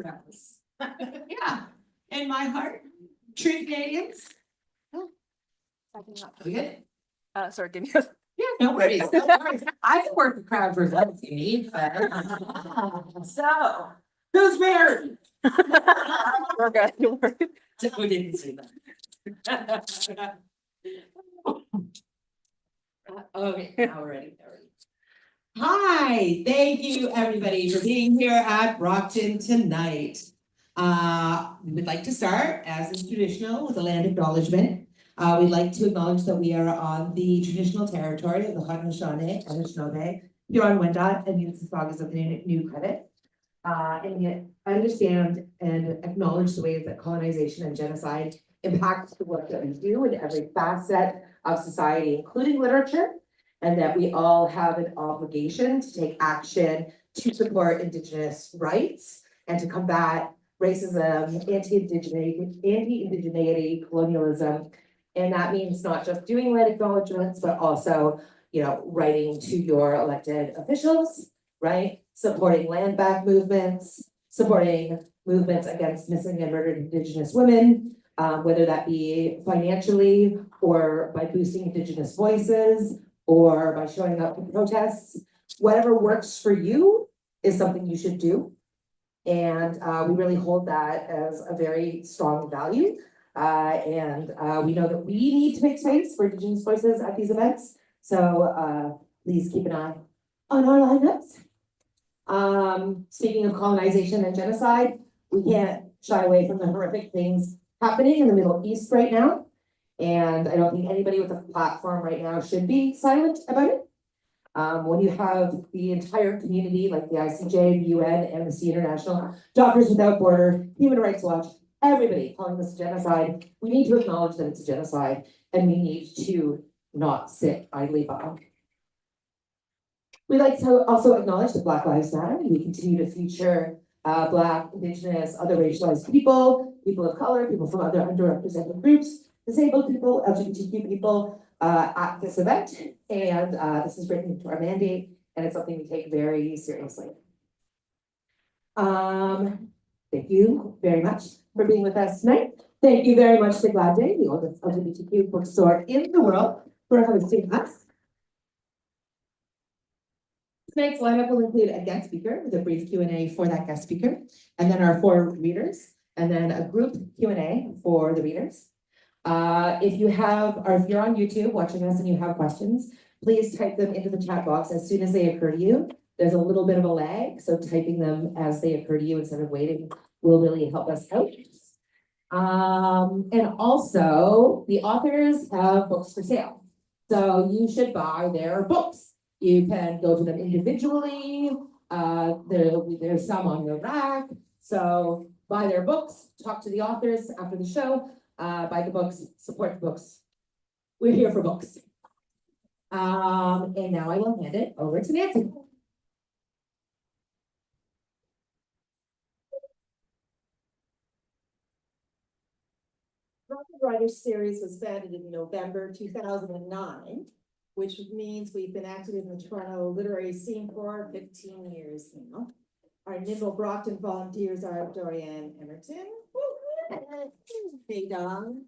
regardless. Yeah, in my heart, true Canadians. We good? Sorry, give me Yeah, no worries, no worries. I can work the crowd for that if you need, but. So, who's married? We're good. Don't worry. We didn't see that. Okay, now we're ready. Hi, thank you everybody for being here at Brockton tonight. We would like to start, as is traditional, with a land acknowledgement. We'd like to acknowledge that we are on the traditional territory of the Haudenosaunee, Anishinaabe, Huron-Wendat, and Mississaugas of the New Credit. And yet understand and acknowledge the ways that colonization and genocide impact the work that we do in every facet of society, including literature, and that we all have an obligation to take action to support Indigenous rights and to combat racism, anti-indigeneity, colonialism. And that means not just doing land acknowledgements, but also, writing to your elected officials, right? Supporting land back movements, supporting movements against missing and murdered Indigenous women, whether that be financially or by boosting Indigenous voices or by showing up for protests. Whatever works for you is something you should do. And we really hold that as a very strong value. And we know that we need to make space for Indigenous voices at these events. So please keep an eye on our lineups. Speaking of colonization and genocide, we can't shy away from the horrific things happening in the Middle East right now. And I don't think anybody with a platform right now should be silent about it. When you have the entire community, like the ICJ, the UN, Amnesty International, Doctors Without Borders, Human Rights Watch, everybody calling this a genocide, we need to acknowledge that it's a genocide and we need to not sit idly by. We'd like to also acknowledge that Black Lives Matter. We continue to feature Black, Indigenous, other racialized people, people of color, people from other underrepresented groups, disabled people, LGBTQ people at this event. And this is written into our mandate, and it's something we take very seriously. Thank you very much for being with us tonight. Thank you very much to Glad Day, the oldest LGBTQ bookstore in the world, for hosting us. Tonight's lineup will include a guest speaker with a brief Q&A for that guest speaker, and then our 4 readers, and then a group Q&A for the readers. If you're on YouTube watching us and you have questions, please type them into the chat box as soon as they occur to you. There's a little bit of a lag, so typing them as they occur to you instead of waiting will really help us out. And also, the authors have books for sale, so you should buy their books. You can go to them individually. There's some on your rack. So buy their books, talk to the authors after the show, buy the books, support the books. We're here for books. And now I will hand it over to Nancy. Brockton Writers Series was founded in November 2009. Which means we've been active in the Toronto literary scene for 15 years now. Our nimble Brockton volunteers are Dorianne Emerton, Hey Dong,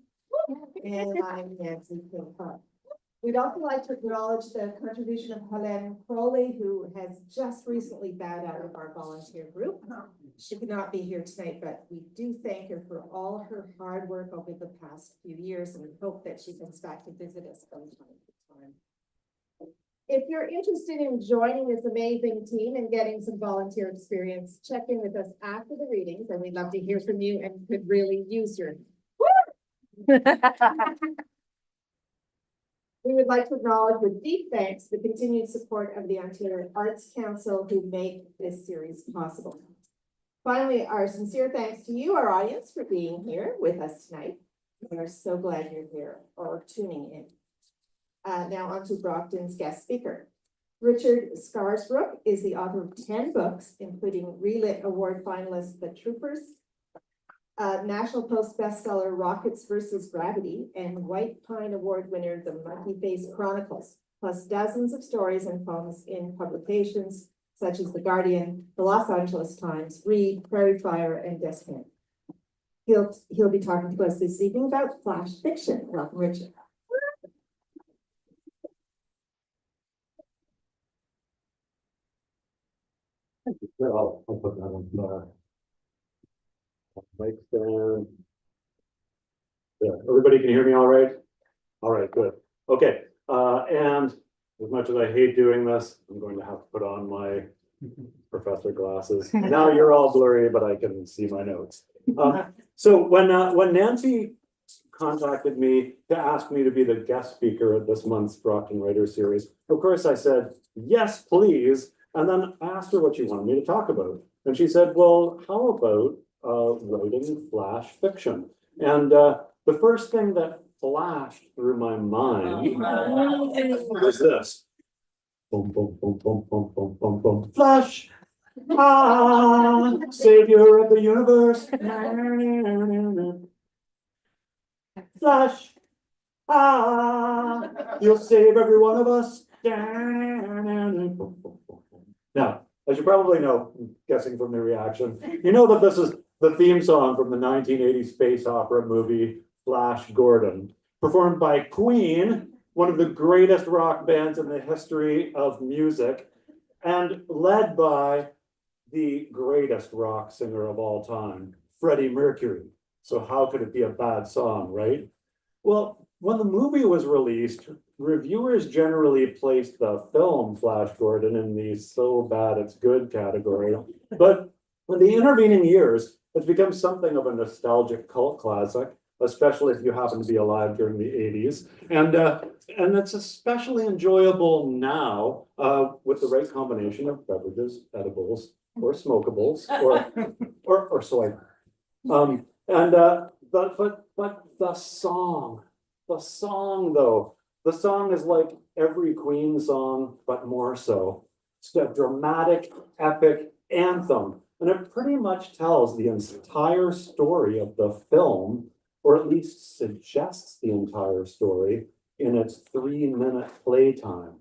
and I'm Nancy Kilpott. We'd also like to acknowledge the contribution of Helene Crowley, who has just recently bowed out of our volunteer group. She could not be here tonight, but we do thank her for all her hard work over the past few years, and we hope that she comes back to visit us from time to time. If you're interested in joining this amazing team and getting some volunteer experience, check in with us after the readings, and we'd love to hear from you and could really use your. We would like to acknowledge with deep thanks the continued support of the Ontario Arts Council who make this series possible. Finally, our sincere thanks to you, our audience, for being here with us tonight. We are so glad you're here or tuning in. Now on to Brockton's guest speaker. Richard Scarsbrook is the author of 10 books, including Relit Award finalist The Troopers, National Post bestseller Rockets versus Gravity, and White Pine Award winner The Monkey Face Chronicles, plus dozens of stories and poems in publications such as The Guardian, the Los Angeles Times, Reed, Prairie Fire, and Descant. He'll be talking to us this evening about flash fiction. Welcome, Richard. I'll put that on the mic stand. Yeah, everybody can hear me all right? All right, good. Okay, and as much as I hate doing this, I'm going to have to put on my professor glasses. Now you're all blurry, but I can see my notes. So when Nancy contacted me to ask me to be the guest speaker at this month's Brockton Writer Series, of course I said, yes, please. And then I asked her what she wanted me to talk about. And she said, well, how about writing flash fiction? And the first thing that flashed through my mind was this. Boom, boom, boom, boom, boom, boom, boom, boom. Flash! Ah, savior of the universe. Flash! Ah, you'll save every one of us. Now, as you probably know, I'm guessing from the reaction, you know that this is the theme song from the 1980 space opera movie Flash Gordon, performed by Queen, one of the greatest rock bands in the history of music, and led by the greatest rock singer of all time, Freddie Mercury. So how could it be a bad song, right? Well, when the movie was released, reviewers generally placed the film Flash Gordon in the so bad it's good category. But in the intervening years, it's become something of a nostalgic cult classic, especially if you happen to be alive during the 80s. And it's especially enjoyable now with the right combination of beverages, edibles, or smokables, or soy. But the song though, the song is like every Queen song, but more so. It's a dramatic, epic anthem, and it pretty much tells the entire story of the film, or at least suggests the entire story in its 3-minute playtime.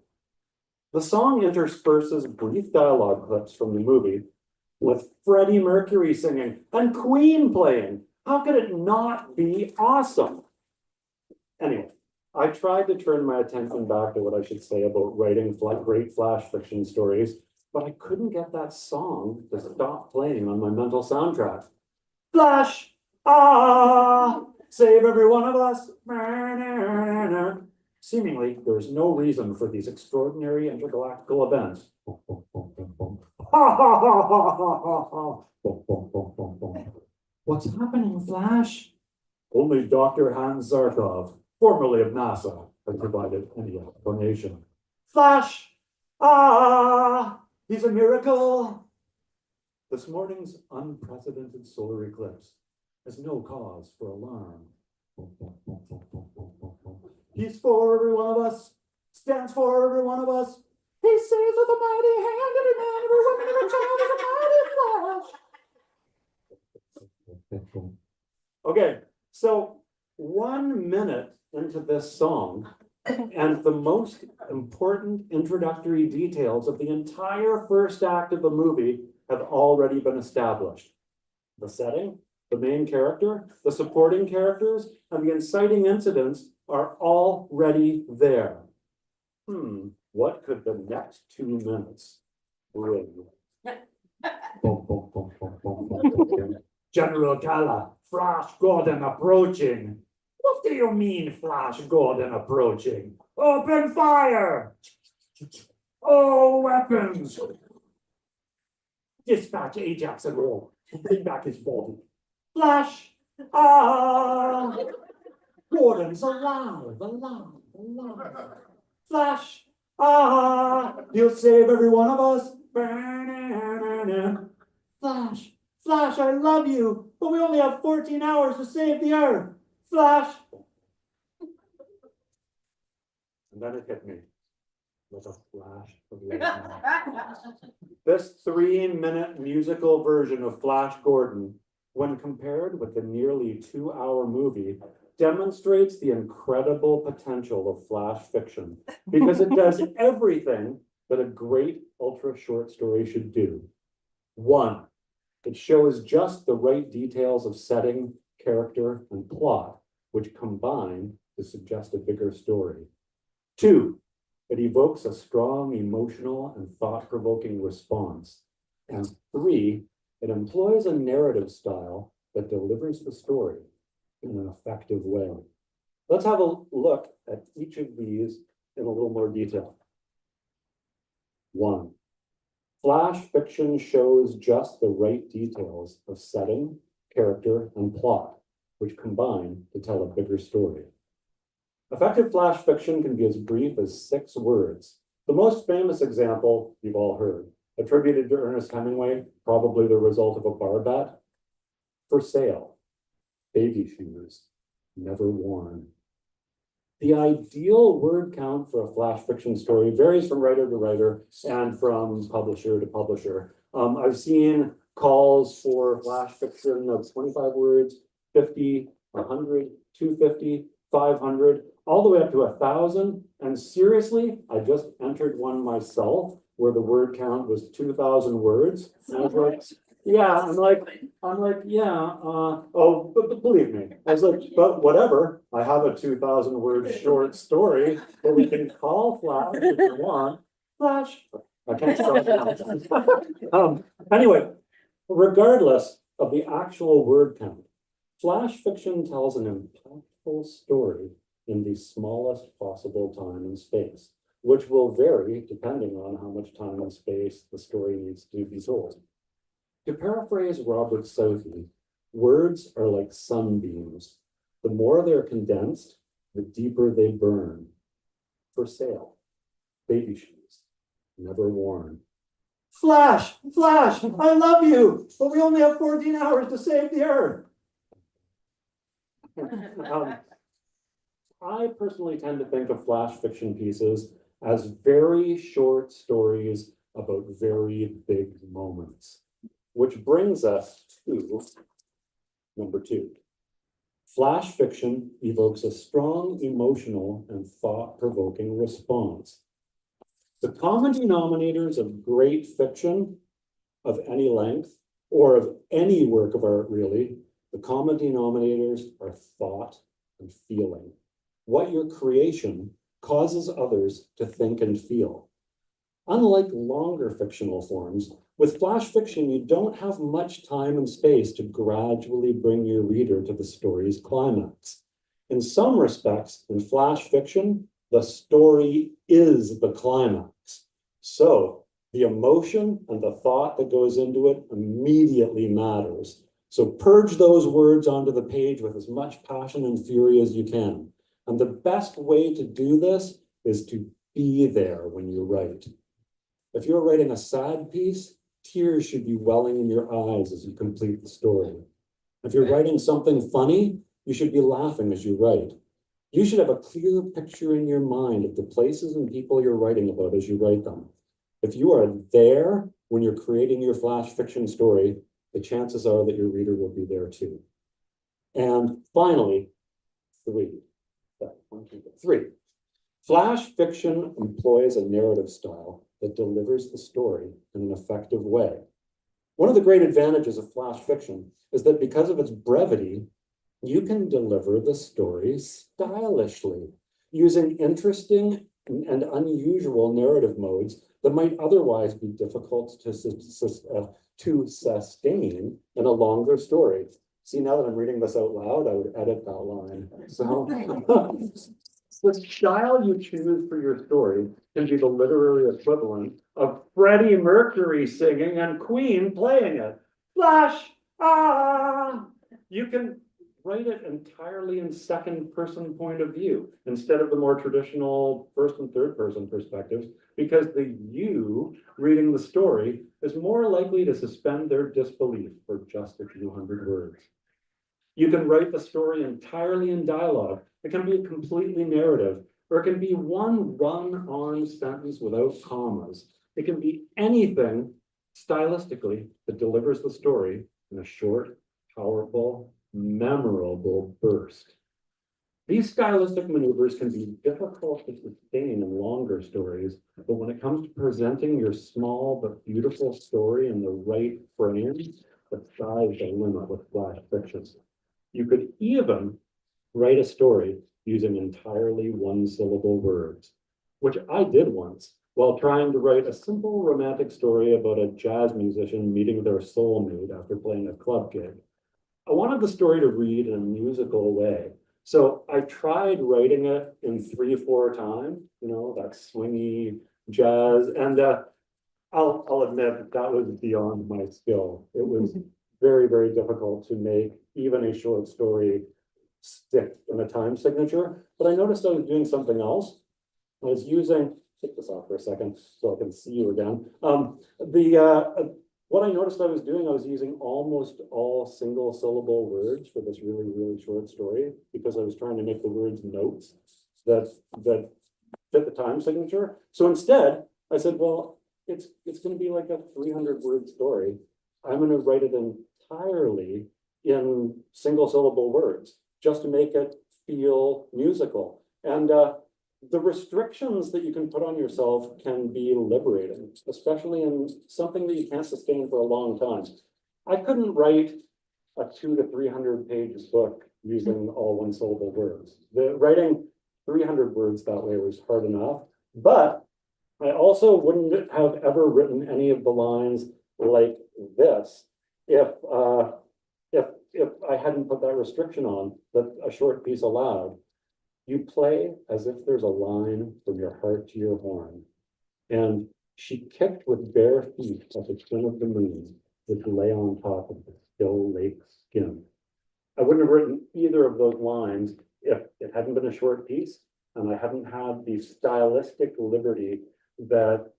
The song intersperses brief dialogue clips from the movie with Freddie Mercury singing and Queen playing. How could it not be awesome? Anyway, I tried to turn my attention back to what I should say about writing great flash fiction stories, but I couldn't get that song to stop playing on my mental soundtrack. Flash! Ah! Save every one of us! Seemingly, there's no reason for these extraordinary intergalactical events. What's happening, Flash? Only Dr. Hans Zarkov, formerly of NASA, has provided any explanation. Flash! Ah! He's a miracle! This morning's unprecedented solar eclipse has no cause for alarm. He's for every one of us, stands for every one of us. He saves with a mighty hand, every man, every woman, every child is a mighty flash. Okay, so 1 minute into this song, and the most important introductory details of the entire first act of the movie have already been established. The setting, the main character, the supporting characters, and the inciting incidents are already there. What could the next 2 minutes bring? General Gala, Flash Gordon approaching. What do you mean, Flash Gordon approaching? Open fire! All weapons! Dispatch Ajax and all. Bring back his body. Flash! Ah! Gordon's alive. Flash! Ah! He'll save every one of us. Flash, I love you, but we only have 14 hours to save the Earth. Flash! And then it hit me like a flash of lightning. This 3-minute musical version of Flash Gordon, when compared with the nearly 2-hour movie, demonstrates the incredible potential of flash fiction because it does everything that a great ultra short story should do. 1, it shows just the right details of setting, character, and plot, which combine to suggest a bigger story. 2, it evokes a strong emotional and thought-provoking response. And 3, it employs a narrative style that delivers the story in an effective way. Let's have a look at each of these in a little more detail. 1, flash fiction shows just the right details of setting, character, and plot, which combine to tell a bigger story. Effective flash fiction can be as brief as 6 words. The most famous example you've all heard, attributed to Ernest Hemingway, probably the result of a bar bet. For sale, baby shoes, never worn. The ideal word count for a flash fiction story varies from writer to writer and from publisher to publisher. I've seen calls for flash fiction of 25 words, 50, 100, 250, 500, all the way up to 1,000. And seriously, I just entered one myself where the word count was 2,000 words. And I was like, yeah, I'm like, yeah, but believe me, I was like, but whatever, I have a 2,000 word short story that we can call Flash if you want. Flash. I can't stop. Anyway, regardless of the actual word count, flash fiction tells an impactful story in the smallest possible time and space, which will vary depending on how much time and space the story needs to be told. To paraphrase Robert Southey, words are like sunbeams. The more they're condensed, the deeper they burn. For sale, baby shoes, never worn. Flash, Flash, I love you, but we only have 14 hours to save the earth. I personally tend to think of flash fiction pieces as very short stories about very big moments. Which brings us to number 2. Flash fiction evokes a strong emotional and thought-provoking response. The common denominators of great fiction of any length, or of any work of art really, the common denominators are thought and feeling. What your creation causes others to think and feel. Unlike longer fictional forms, with flash fiction, you don't have much time and space to gradually bring your reader to the story's climax. In some respects, in flash fiction, the story is the climax. So the emotion and the thought that goes into it immediately matters. So purge those words onto the page with as much passion and fury as you can. And the best way to do this is to be there when you write. If you're writing a sad piece, tears should be welling in your eyes as you complete the story. If you're writing something funny, you should be laughing as you write. You should have a clear picture in your mind of the places and people you're writing about as you write them. If you are there when you're creating your flash fiction story, the chances are that your reader will be there too. And finally, 3. Flash fiction employs a narrative style that delivers the story in an effective way. One of the great advantages of flash fiction is that because of its brevity, you can deliver the story stylishly, using interesting and unusual narrative modes that might otherwise be difficult to sustain in a longer story. See, now that I'm reading this out loud, I would edit that line. So the style you choose for your story can be the literary equivalent of Freddie Mercury singing and Queen playing it. Flash, ah! You can write it entirely in second-person point of view instead of the more traditional first and third-person perspectives, because the you reading the story is more likely to suspend their disbelief for just a few hundred words. You can write the story entirely in dialogue. It can be completely narrative, or it can be one run-on sentence without commas. It can be anything stylistically that delivers the story in a short, powerful, memorable burst. These stylistic maneuvers can be difficult to sustain in longer stories, but when it comes to presenting your small but beautiful story in the right frame, the sky's the limit with flash fiction. You could even write a story using entirely one-syllable words, which I did once while trying to write a simple romantic story about a jazz musician meeting their soulmate after playing a club gig. I wanted the story to read in a musical way. So I tried writing it in 3/4 time, that swingy jazz. And I'll admit that was beyond my skill. It was very, very difficult to make even a short story stick in a time signature. But I noticed I was doing something else. I was using, take this off for a second so I can see you again. What I noticed I was doing, I was using almost all single syllable words for this really, really short story because I was trying to make the words notes that fit the time signature. So instead, I said, well, it's going to be like a 300-word story. I'm going to write it entirely in single syllable words just to make it feel musical. And the restrictions that you can put on yourself can be liberating, especially in something that you can't sustain for a long time. I couldn't write a 200 to 300 page book using all one syllable words. Writing 300 words that way was hard enough, but I also wouldn't have ever written any of the lines like this if I hadn't put that restriction on that a short piece allowed. You play as if there's a line from your heart to your horn. And she kicked with bare feet at the twin of the moon, which lay on top of the still lake skin. I wouldn't have written either of those lines if it hadn't been a short piece and I hadn't had the stylistic liberty that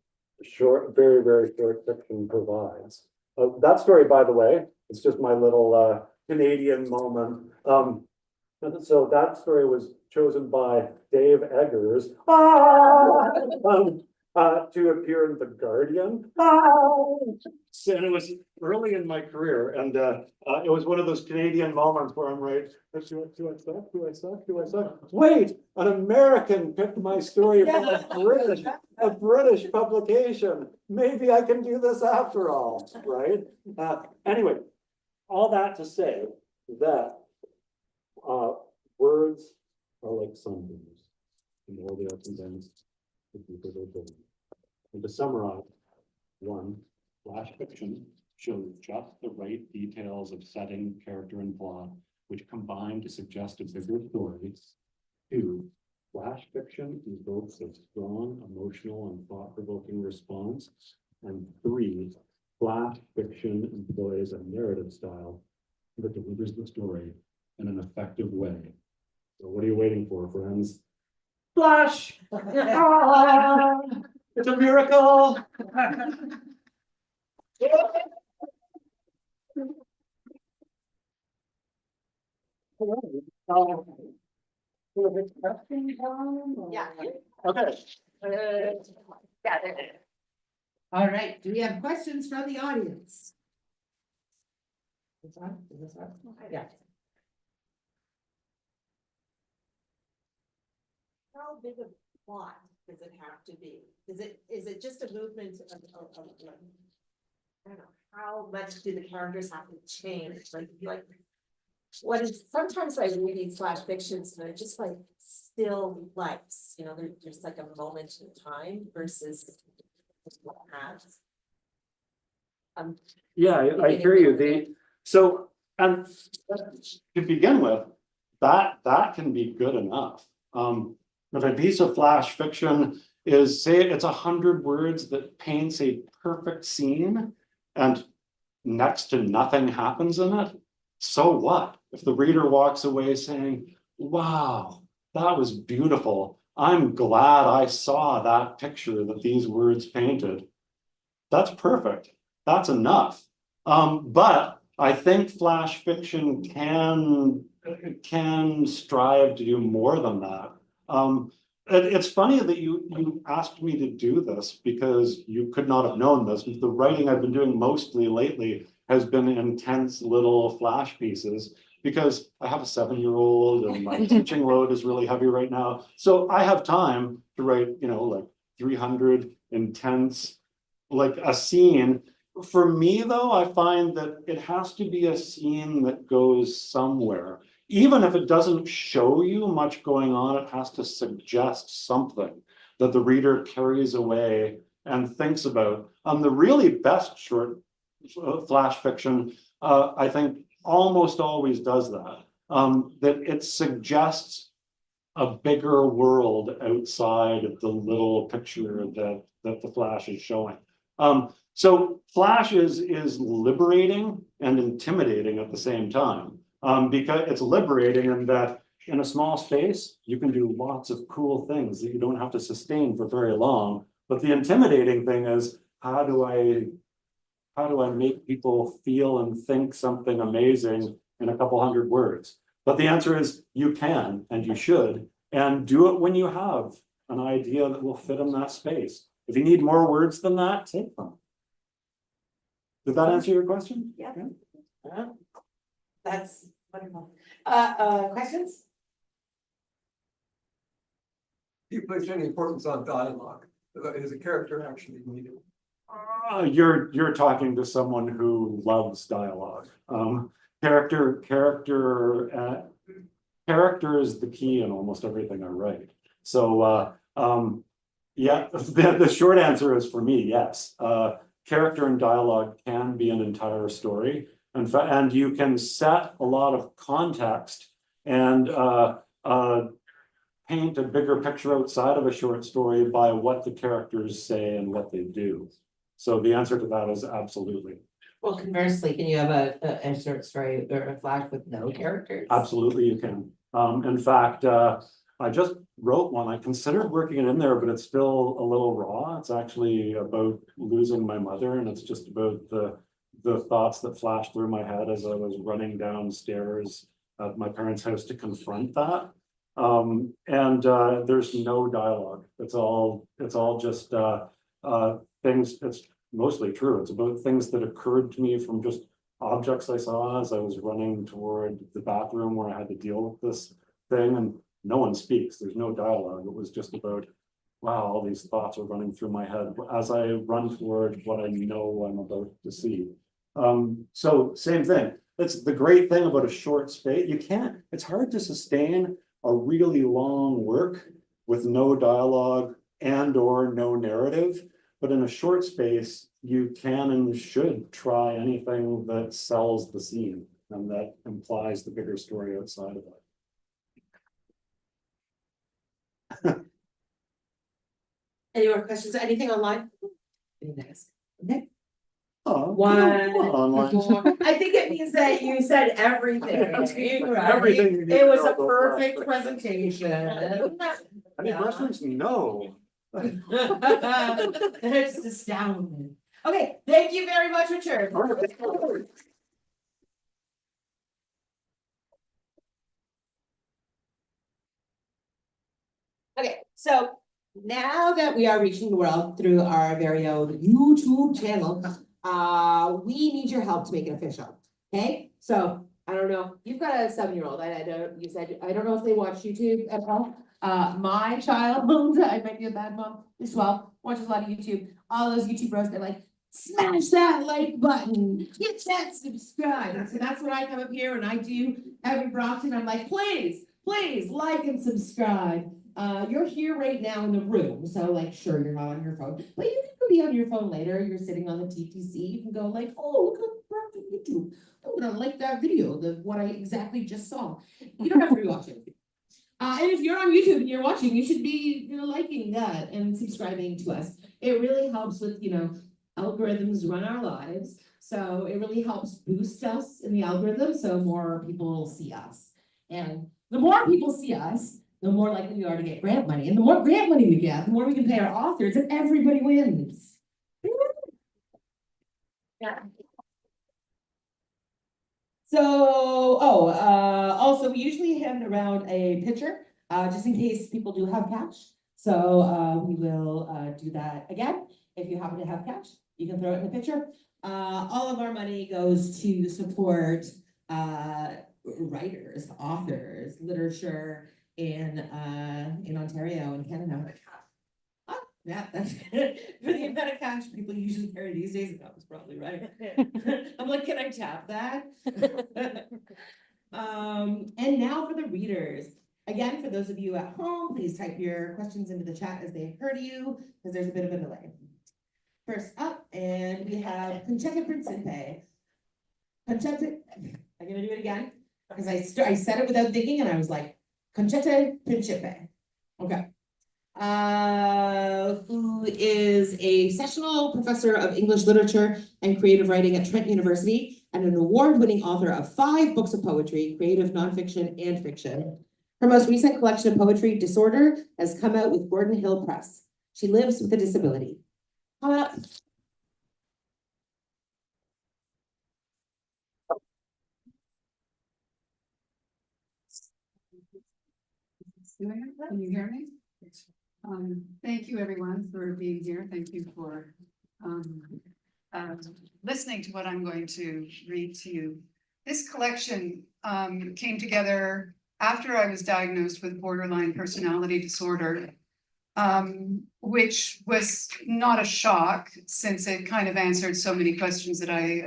very, very short fiction provides. That story, by the way, it's just my little Canadian moment. So that story was chosen by Dave Eggers to appear in The Guardian. And it was early in my career, and it was one of those Canadian moments where I'm right, do I suck? Wait, an American picked my story from a British publication. Maybe I can do this after all, right? Anyway, all that to say that words are like sunbeams in all the ups and downs of people they're building. And to summarize, 1, flash fiction shows just the right details of setting, character, and plot, which combine to suggest a bigger story. 2, flash fiction evokes a strong emotional and thought-provoking response. And 3, flash fiction employs a narrative style that delivers the story in an effective way. So what are you waiting for, friends? Flash! It's a miracle! Yeah. Okay. All right, do we have questions from the audience? Is this on? Yeah. How big a plot does it have to be? Is it just a movement of I don't know, how much do the characters have to change? Like what is, sometimes I read these flash fictions and they're just like still lifes, there's like a moment in time versus what has. Yeah, I hear you. So, and to begin with, that can be good enough. If a piece of flash fiction is, say it's 100 words that paints a perfect scene and next to nothing happens in it, so what? If the reader walks away saying, wow, that was beautiful. I'm glad I saw that picture that these words painted. That's perfect. That's enough. But I think flash fiction can strive to do more than that. It's funny that you asked me to do this because you could not have known this. The writing I've been doing mostly lately has been intense little flash pieces because I have a 7-year-old and my teaching load is really heavy right now. So I have time to write, like 300 intense, like a scene. For me, though, I find that it has to be a scene that goes somewhere. Even if it doesn't show you much going on, it has to suggest something that the reader carries away and thinks about. The really best short flash fiction, I think, almost always does that. That it suggests a bigger world outside of the little picture that the flash is showing. So flash is liberating and intimidating at the same time, because it's liberating in that in a small space, you can do lots of cool things that you don't have to sustain for very long. But the intimidating thing is, how do I make people feel and think something amazing in a couple hundred words? But the answer is you can and you should, and do it when you have an idea that will fit in that space. If you need more words than that, take them. Did that answer your question? Yeah. That's wonderful. Questions? Do you place any importance on dialogue? Is a character actually needed? You're talking to someone who loves dialogue. Character is the key in almost everything I write. So yeah, the short answer is for me, yes. Character and dialogue can be an entire story, and you can set a lot of context and paint a bigger picture outside of a short story by what the characters say and what they do. So the answer to that is absolutely. Well, conversely, can you have a short story or a flash with no characters? Absolutely, you can. In fact, I just wrote one. I considered working it in there, but it's still a little raw. It's actually about losing my mother, and it's just about the thoughts that flashed through my head as I was running downstairs at my parents' house to confront that. There's no dialogue. It's all just things. It's mostly true. It's about things that occurred to me from just objects I saw as I was running toward the bathroom where I had to deal with this thing, and no one speaks. There's no dialogue. It was just about, wow, all these thoughts are running through my head as I run toward what I know I'm about to see. So same thing. That's the great thing about a short space. It's hard to sustain a really long work with no dialogue and or no narrative. But in a short space, you can and should try anything that sells the scene and that implies the bigger story outside of it. Any more questions? Anything online? Okay. Oh, One. online. I think it means that you said everything. Right? Everything you need It to was know a about perfect Brockton. presentation. Any questions? No. It's astounding. Okay, thank you very much, Richard. Okay, so now that we are reaching the world through our very own YouTube channel, we need your help to make it official. Okay, so I don't know. You've got a 7-year-old. I don't know if they watch YouTube at all. My child, I might be a bad mom as well, watches a lot of YouTube. All those YouTube bros, they're like, smash that like button, hit that subscribe. And so that's what I come up here and I do every Brockton. I'm like, please like and subscribe. You're here right now in the room, so like, sure, you're not on your phone, but you can be on your phone later. You're sitting on the TTC. You can go like, oh, look at Brockton YouTube. I'm gonna like that video, what I exactly just saw. You don't have to rewatch it. And if you're on YouTube and you're watching, you should be, liking that and subscribing to us. It really helps with, algorithms run our lives. So it really helps boost us in the algorithm so more people see us. And the more people see us, the more likely we are to get grant money. And the more grant money we get, the more we can pay our authors, and everybody wins. Yeah. So, also we usually hand around a pitcher, just in case people do have cash. So we will do that again. If you happen to have cash, you can throw it in the pitcher. All of our money goes to support writers, authors, literature in Ontario and Canada. Oh, yeah, that's for the amount of cash people usually carry these days, that was probably right. I'm like, can I tap that? And now for the readers. Again, for those of you at home, please type your questions into the chat as they occur to you, because there's a bit of a delay. First up, and we have Conchetta Principe. Conchetta, I'm gonna do it again, because I said it without thinking, and I was like, Conchetta Principe. Okay. Who is a sessional professor of English literature and creative writing at Trent University, and an award-winning author of 5 books of poetry, creative nonfiction and fiction. Her most recent collection of poetry, Disorder, has come out with Gordon Hill Press. She lives with a disability. Coming up. Can you hear me? Thank you, everyone, for being here. Thank you for listening to what I'm going to read to you. This collection came together after I was diagnosed with borderline personality disorder, which was not a shock, since it kind of answered so many questions that I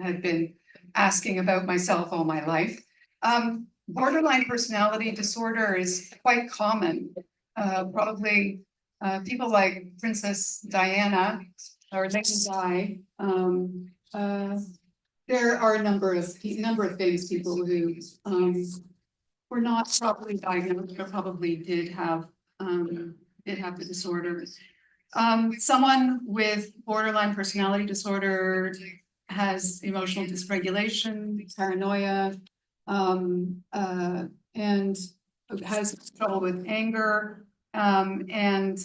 had been asking about myself all my life. Borderline personality disorder is quite common. Probably people like Princess Diana or Lady Di. There are a number of famous people who were not properly diagnosed, but probably did have the disorder. Someone with borderline personality disorder has emotional dysregulation, paranoia, and has trouble with anger, and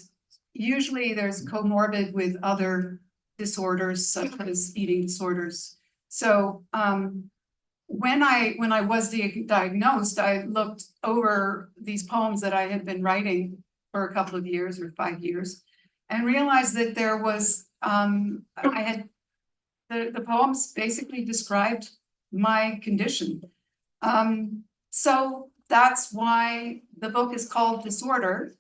usually there's comorbid with other disorders such as eating disorders. So when I was diagnosed, I looked over these poems that I had been writing for a couple of years or 5 years, and realized that there was the poems basically described my condition. So that's why the book is called Disorder.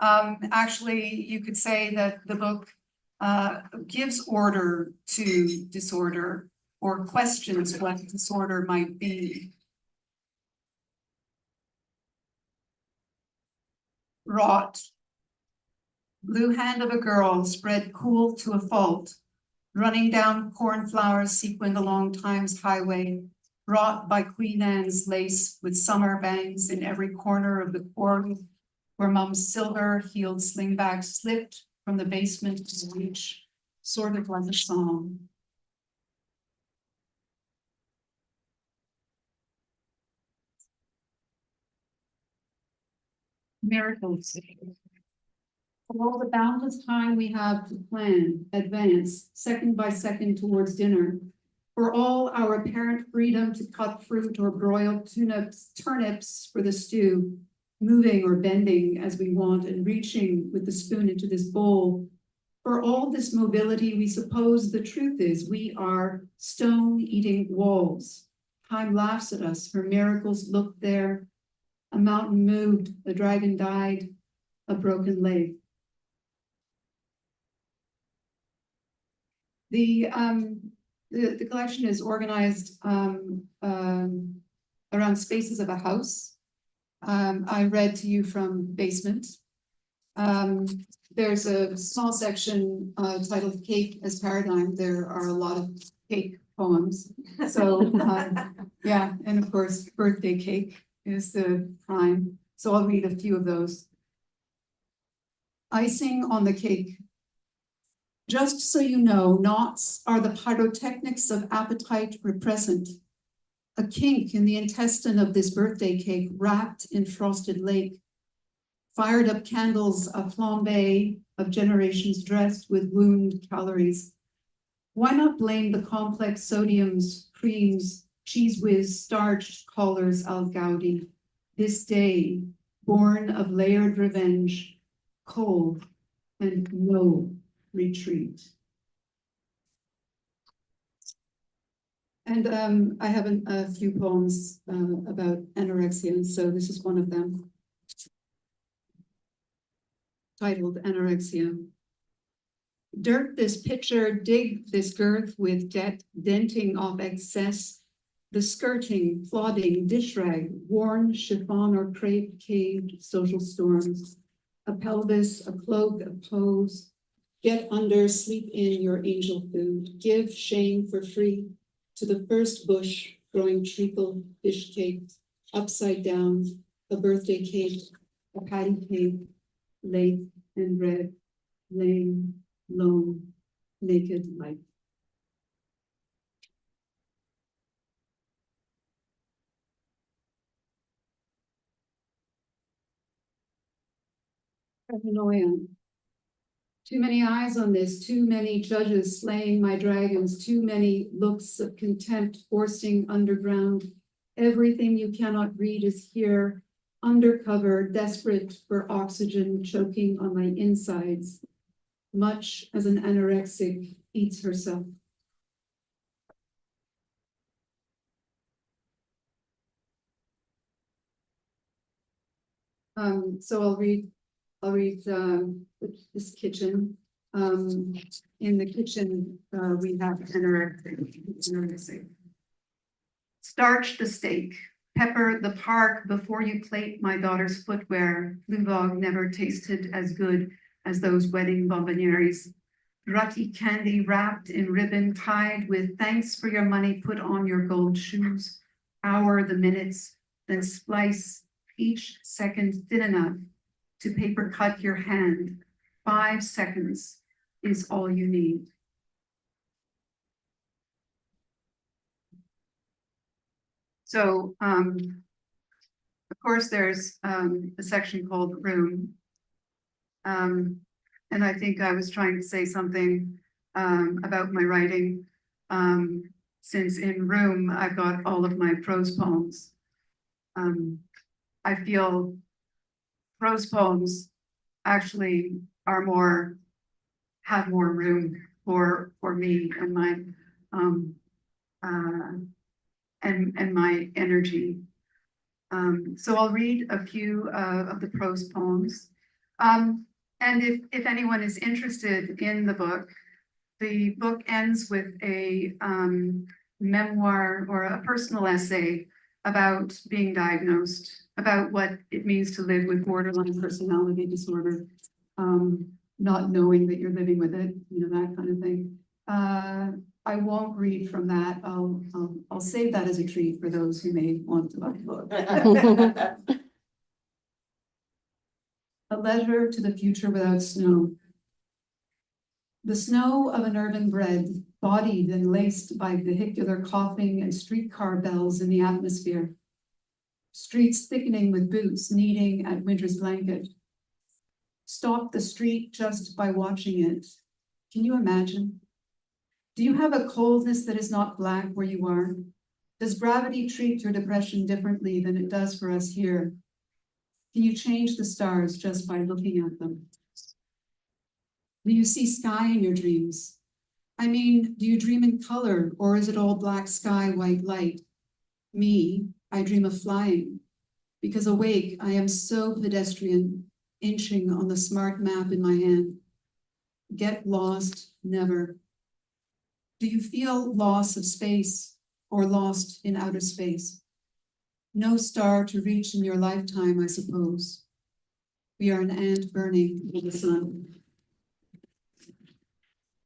Actually, you could say that the book gives order to disorder, or questions what disorder might be. Wrought. Blue hand of a girl spread cool to a fault, running down cornflowers sequined along Time's highway, wrought by Queen Anne's lace with summer bangs in every corner of the quarry, where Mum's silver-heeled slingback slipped from the basement to the reach, sort of like a song. Miracles. For all the boundless time we have to plan, advance, second by second towards dinner, for all our apparent freedom to cut fruit or broil turnips for the stew, moving or bending as we want and reaching with the spoon into this bowl, for all this mobility, we suppose the truth is we are stone-eating walls. Time laughs at us, her miracles look there. A mountain moved, a dragon died, a broken leg. The collection is organized around spaces of a house. I read to you from basement. There's a small section titled Cake as Paradigm. There are a lot of cake poems. So yeah, and of course, birthday cake is the prime. So I'll read a few of those. Icing on the cake. Just so you know, knots are the pyrotechnics of appetite repressant. A kink in the intestine of this birthday cake wrapped in frosted lake. Fired up candles, a flambe of generations dressed with wound calories. Why not blame the complex sodiums, creams, cheese whiz, starched collars al Gaudi? This day, born of layered revenge, cold and no retreat. And I have a few poems about anorexia, and so this is one of them. Titled Anorexia. Dirt this pitcher, dig this girth with denting of excess, the skirting, plodding, dish rag, worn chiffon or crepe, caved social storms, a pelvis, a cloak, a pose, get under, sleep in your angel food, give shame for free to the first bush growing treacle, fish cake, upside down, a birthday cake, a patty cake, late and red, lame, lone, naked life. Paranoia. Too many eyes on this, too many judges slaying my dragons, too many looks of contempt forcing underground. Everything you cannot read is here, undercover, desperate for oxygen, choking on my insides, much as an anorexic eats herself. So I'll read this kitchen. In the kitchen, we have anorexic. Starch the steak, pepper the park before you plate my daughter's footwear. Fluvog never tasted as good as those wedding bonbonnieres. Rutty candy wrapped in ribbon tied with thanks for your money, put on your gold shoes. Hour the minutes, then splice each second thin enough to paper cut your hand. 5 seconds is all you need. So, of course, there's a section called room. And I think I was trying to say something about my writing, since in room, I've got all of my prose poems. I feel prose poems actually are have more room for me and my and my energy. So I'll read a few of the prose poems. And if anyone is interested in the book ends with a memoir or a personal essay about being diagnosed, about what it means to live with borderline personality disorder, not knowing that you're living with it, you know, that kind of thing. I won't read from that. I'll save that as a treat for those who may want to buy the book. A letter to the future without snow. The snow of an urban bred, bodied and laced by vehicular coughing and streetcar bells in the atmosphere. Streets thickening with boots kneading at winter's blanket. Stalk the street just by watching it. Can you imagine? Do you have a coldness that is not black where you are? Does gravity treat your depression differently than it does for us here? Can you change the stars just by looking at them? Do you see sky in your dreams? I mean, do you dream in color, or is it all black sky, white light? Me, I dream of flying, because awake, I am so pedestrian, inching on the smart map in my hand. Get lost, never. Do you feel loss of space or lost in outer space? No star to reach in your lifetime, I suppose. We are an ant burning in the sun.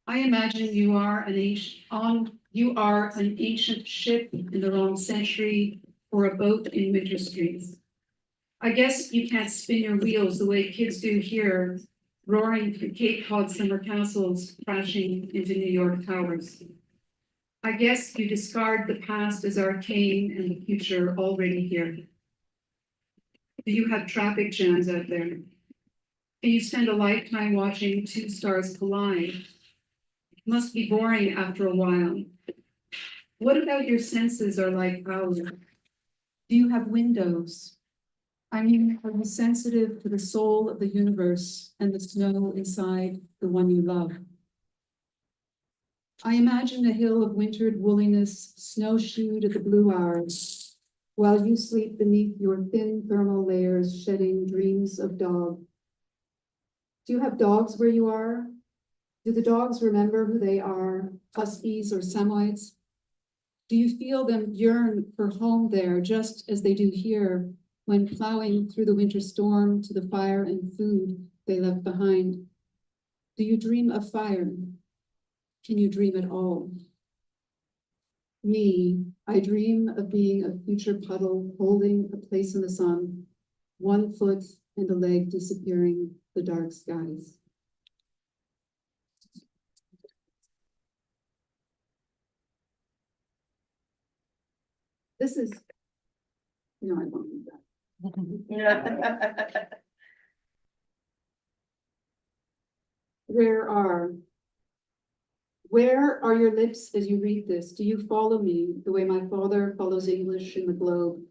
I imagine you are an ancient ship in the wrong century or a boat in winter streets. I guess you can't spin your wheels the way kids do here, roaring through Cape Cod summer castles, crashing into New York towers. I guess you discard the past as arcane and the future already here. Do you have traffic jams out there? Can you spend a lifetime watching two stars collide? It must be boring after a while. What about your senses are like ours? Do you have windows? I mean, are you sensitive to the soul of the universe and the snow inside the one you love? I imagine a hill of wintered woolliness snowshoed at the blue hours, while you sleep beneath your thin thermal layers, shedding dreams of dog. Do you have dogs where you are? Do the dogs remember who they are, huskies or Samoyeds? Do you feel them yearn for home there, just as they do here, when plowing through the winter storm to the fire and food they left behind? Do you dream of fire? Can you dream at all? Me, I dream of being a future puddle holding a place in the sun, 1 foot and a leg disappearing the dark skies. This is, no, I won't read that. Where are your lips as you read this? Do you follow me the way my father follows English in the Globe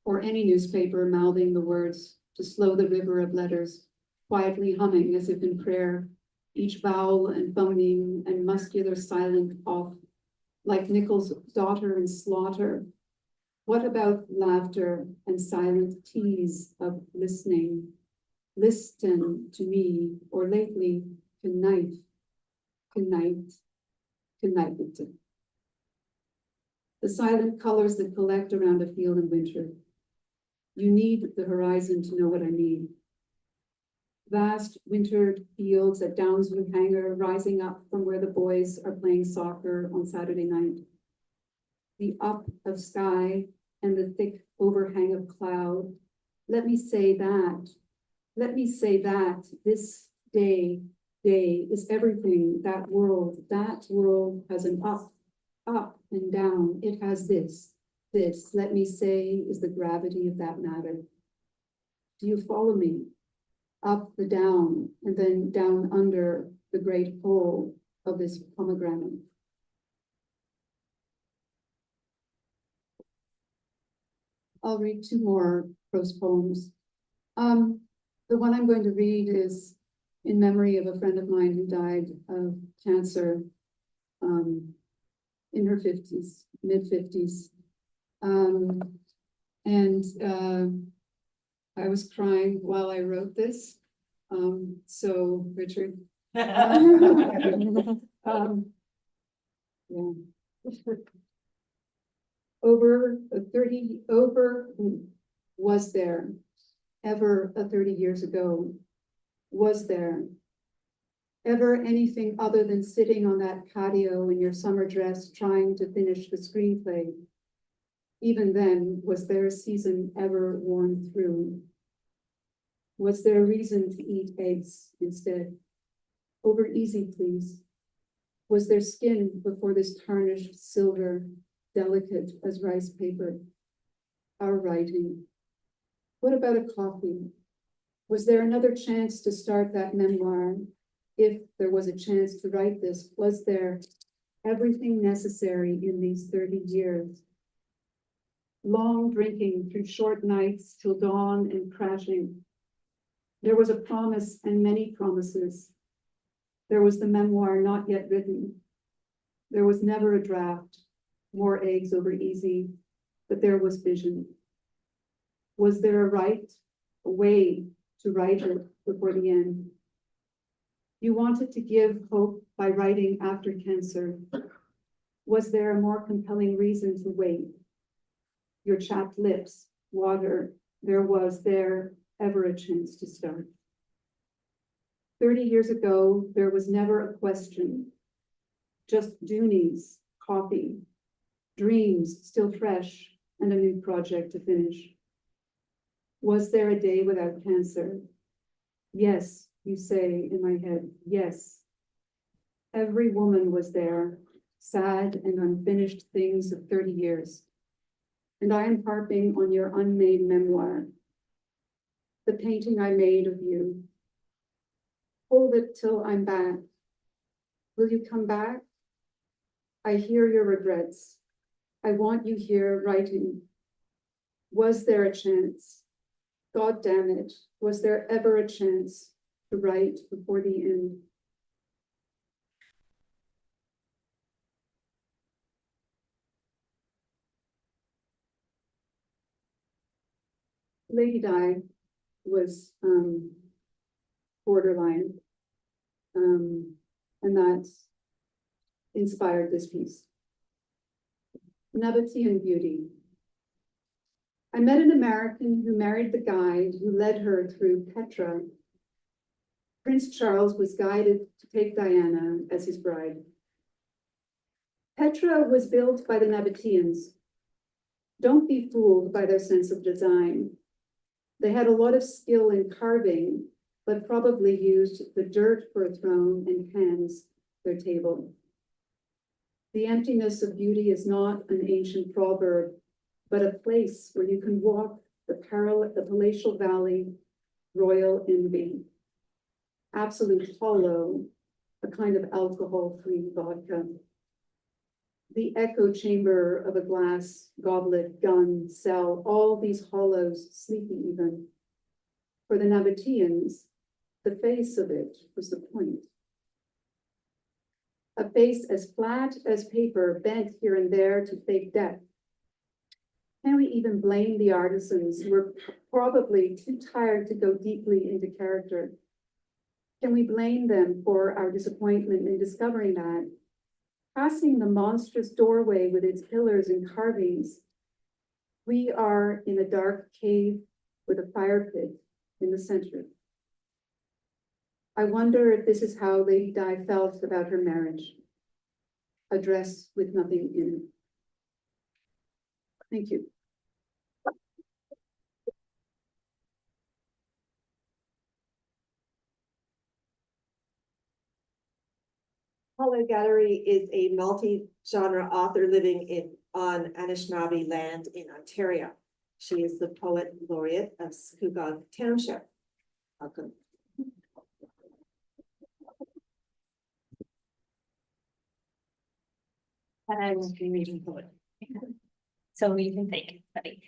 or any newspaper mouthing the words to slow the river of letters, quietly humming as if in prayer, each vowel and phoneme and muscular silent off, like Nichols' daughter in Slaughter? What about laughter and silent tease of listening? Listen to me, or lately, knife, knife. The silent colors that collect around a field in winter. You need the horizon to know what I mean. Vast wintered fields at Downswood Hangar rising up from where the boys are playing soccer on Saturday night. The up of sky and the thick overhang of cloud. Let me say that this day is everything. That world has an up and down. It has this, let me say, is the gravity of that matter. Do you follow me? Up the down, and then down under the great hole of this pomegranate. I'll read 2 more prose poems. The one I'm going to read is in memory of a friend of mine who died of cancer in her 50s, mid-50s. I was crying while I wrote this. So Richard. Yeah. Was there ever a 30 years ago? Was there ever anything other than sitting on that patio in your summer dress trying to finish the screenplay? Even then, was there a season ever worn through? Was there a reason to eat eggs instead? Over easy, please. Was there skin before this tarnished silver, delicate as rice paper? Our writing. What about a coffee? Was there another chance to start that memoir? If there was a chance to write this, was there everything necessary in these 30 years? Long drinking through short nights till dawn and crashing. There was a promise and many promises. There was the memoir not yet written. There was never a draft, more eggs over easy, but there was vision. Was there a way to write it before the end? You wanted to give hope by writing after cancer. Was there a more compelling reason to wait? Your chapped lips, water, was there ever a chance to start? 30 years ago, there was never a question, just Doonies, coffee, dreams still fresh, and a new project to finish. Was there a day without cancer? Yes, you say in my head, yes. Every woman was there, sad and unfinished things of 30 years. And I am harping on your unmade memoir, the painting I made of you. Hold it till I'm back. Will you come back? I hear your regrets. I want you here writing. Was there a chance? God damn it, was there ever a chance to write before the end? Lady Di was borderline. And that inspired this piece. Nabatean Beauty. I met an American who married the guide who led her through Petra. Prince Charles was guided to take Diana as his bride. Petra was built by the Nabateans. Don't be fooled by their sense of design. They had a lot of skill in carving, but probably used the dirt for a throne and hands their table. The emptiness of beauty is not an ancient proverb, but a place where you can walk the palatial valley, royal envy. Absolute hollow, a kind of alcohol-free vodka. The echo chamber of a glass goblet, gun, cell, all these hollows, sleepy even. For the Nabateans, the face of it was the point. A face as flat as paper, bent here and there to fake depth. Can we even blame the artisans who were probably too tired to go deeply into character? Can we blame them for our disappointment in discovering that? Passing the monstrous doorway with its pillars and carvings, we are in a dark cave with a fire pit in the center. I wonder if this is how Lady Di felt about her marriage. A dress with nothing in it. Thank you. Paula Gallery is a multi-genre author living on Anishinaabe land in Ontario. She is the poet laureate of Scugog Township. Welcome. And I will be reading poetry. So you can think, buddy.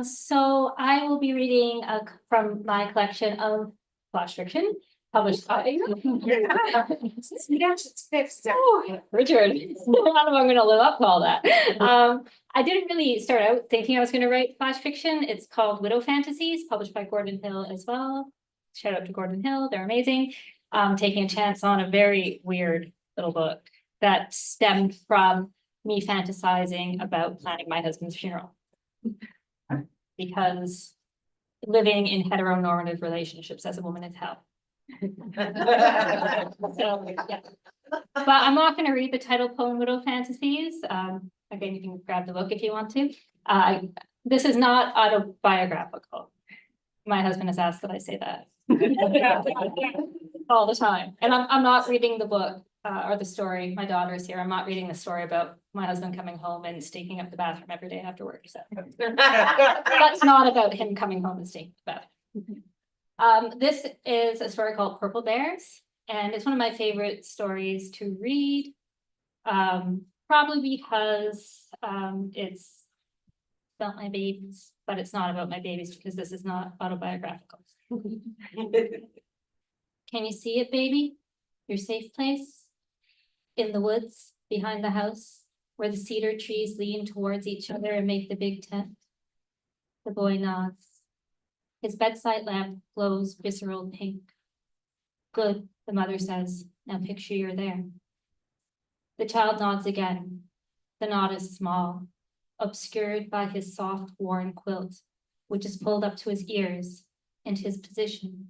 So I will be reading from my collection of flash fiction published by. Richard, I don't know if I'm gonna live up to all that. I didn't really start out thinking I was gonna write flash fiction. It's called Widow Fantasies, published by Gordon Hill as well. Shout out to Gordon Hill, they're amazing. Taking a chance on a very weird little book that stemmed from me fantasizing about planning my husband's funeral. Because living in heteronormative relationships as a woman is hell. So, yeah. But I'm not going to read the title poem Widow Fantasies. Again, you can grab the book if you want to. This is not autobiographical. My husband has asked that I say that all the time. And I'm not reading the book or the story. My daughter is here. I'm not reading the story about my husband coming home and stinking up the bathroom every day after work. So that's not about him coming home and stinking up the bathroom. This is a story called Purple Bears, and it's one of my favorite stories to read. Probably because it's about my babies, but it's not about my babies because this is not autobiographical. Can you see it, baby? Your safe place? In the woods, behind the house, where the cedar trees lean towards each other and make the big tent. The boy nods. His bedside lamp glows visceral pink. Good, the mother says. Now picture you're there. The child nods again. The nod is small, obscured by his soft, worn quilt, which is pulled up to his ears, and his position.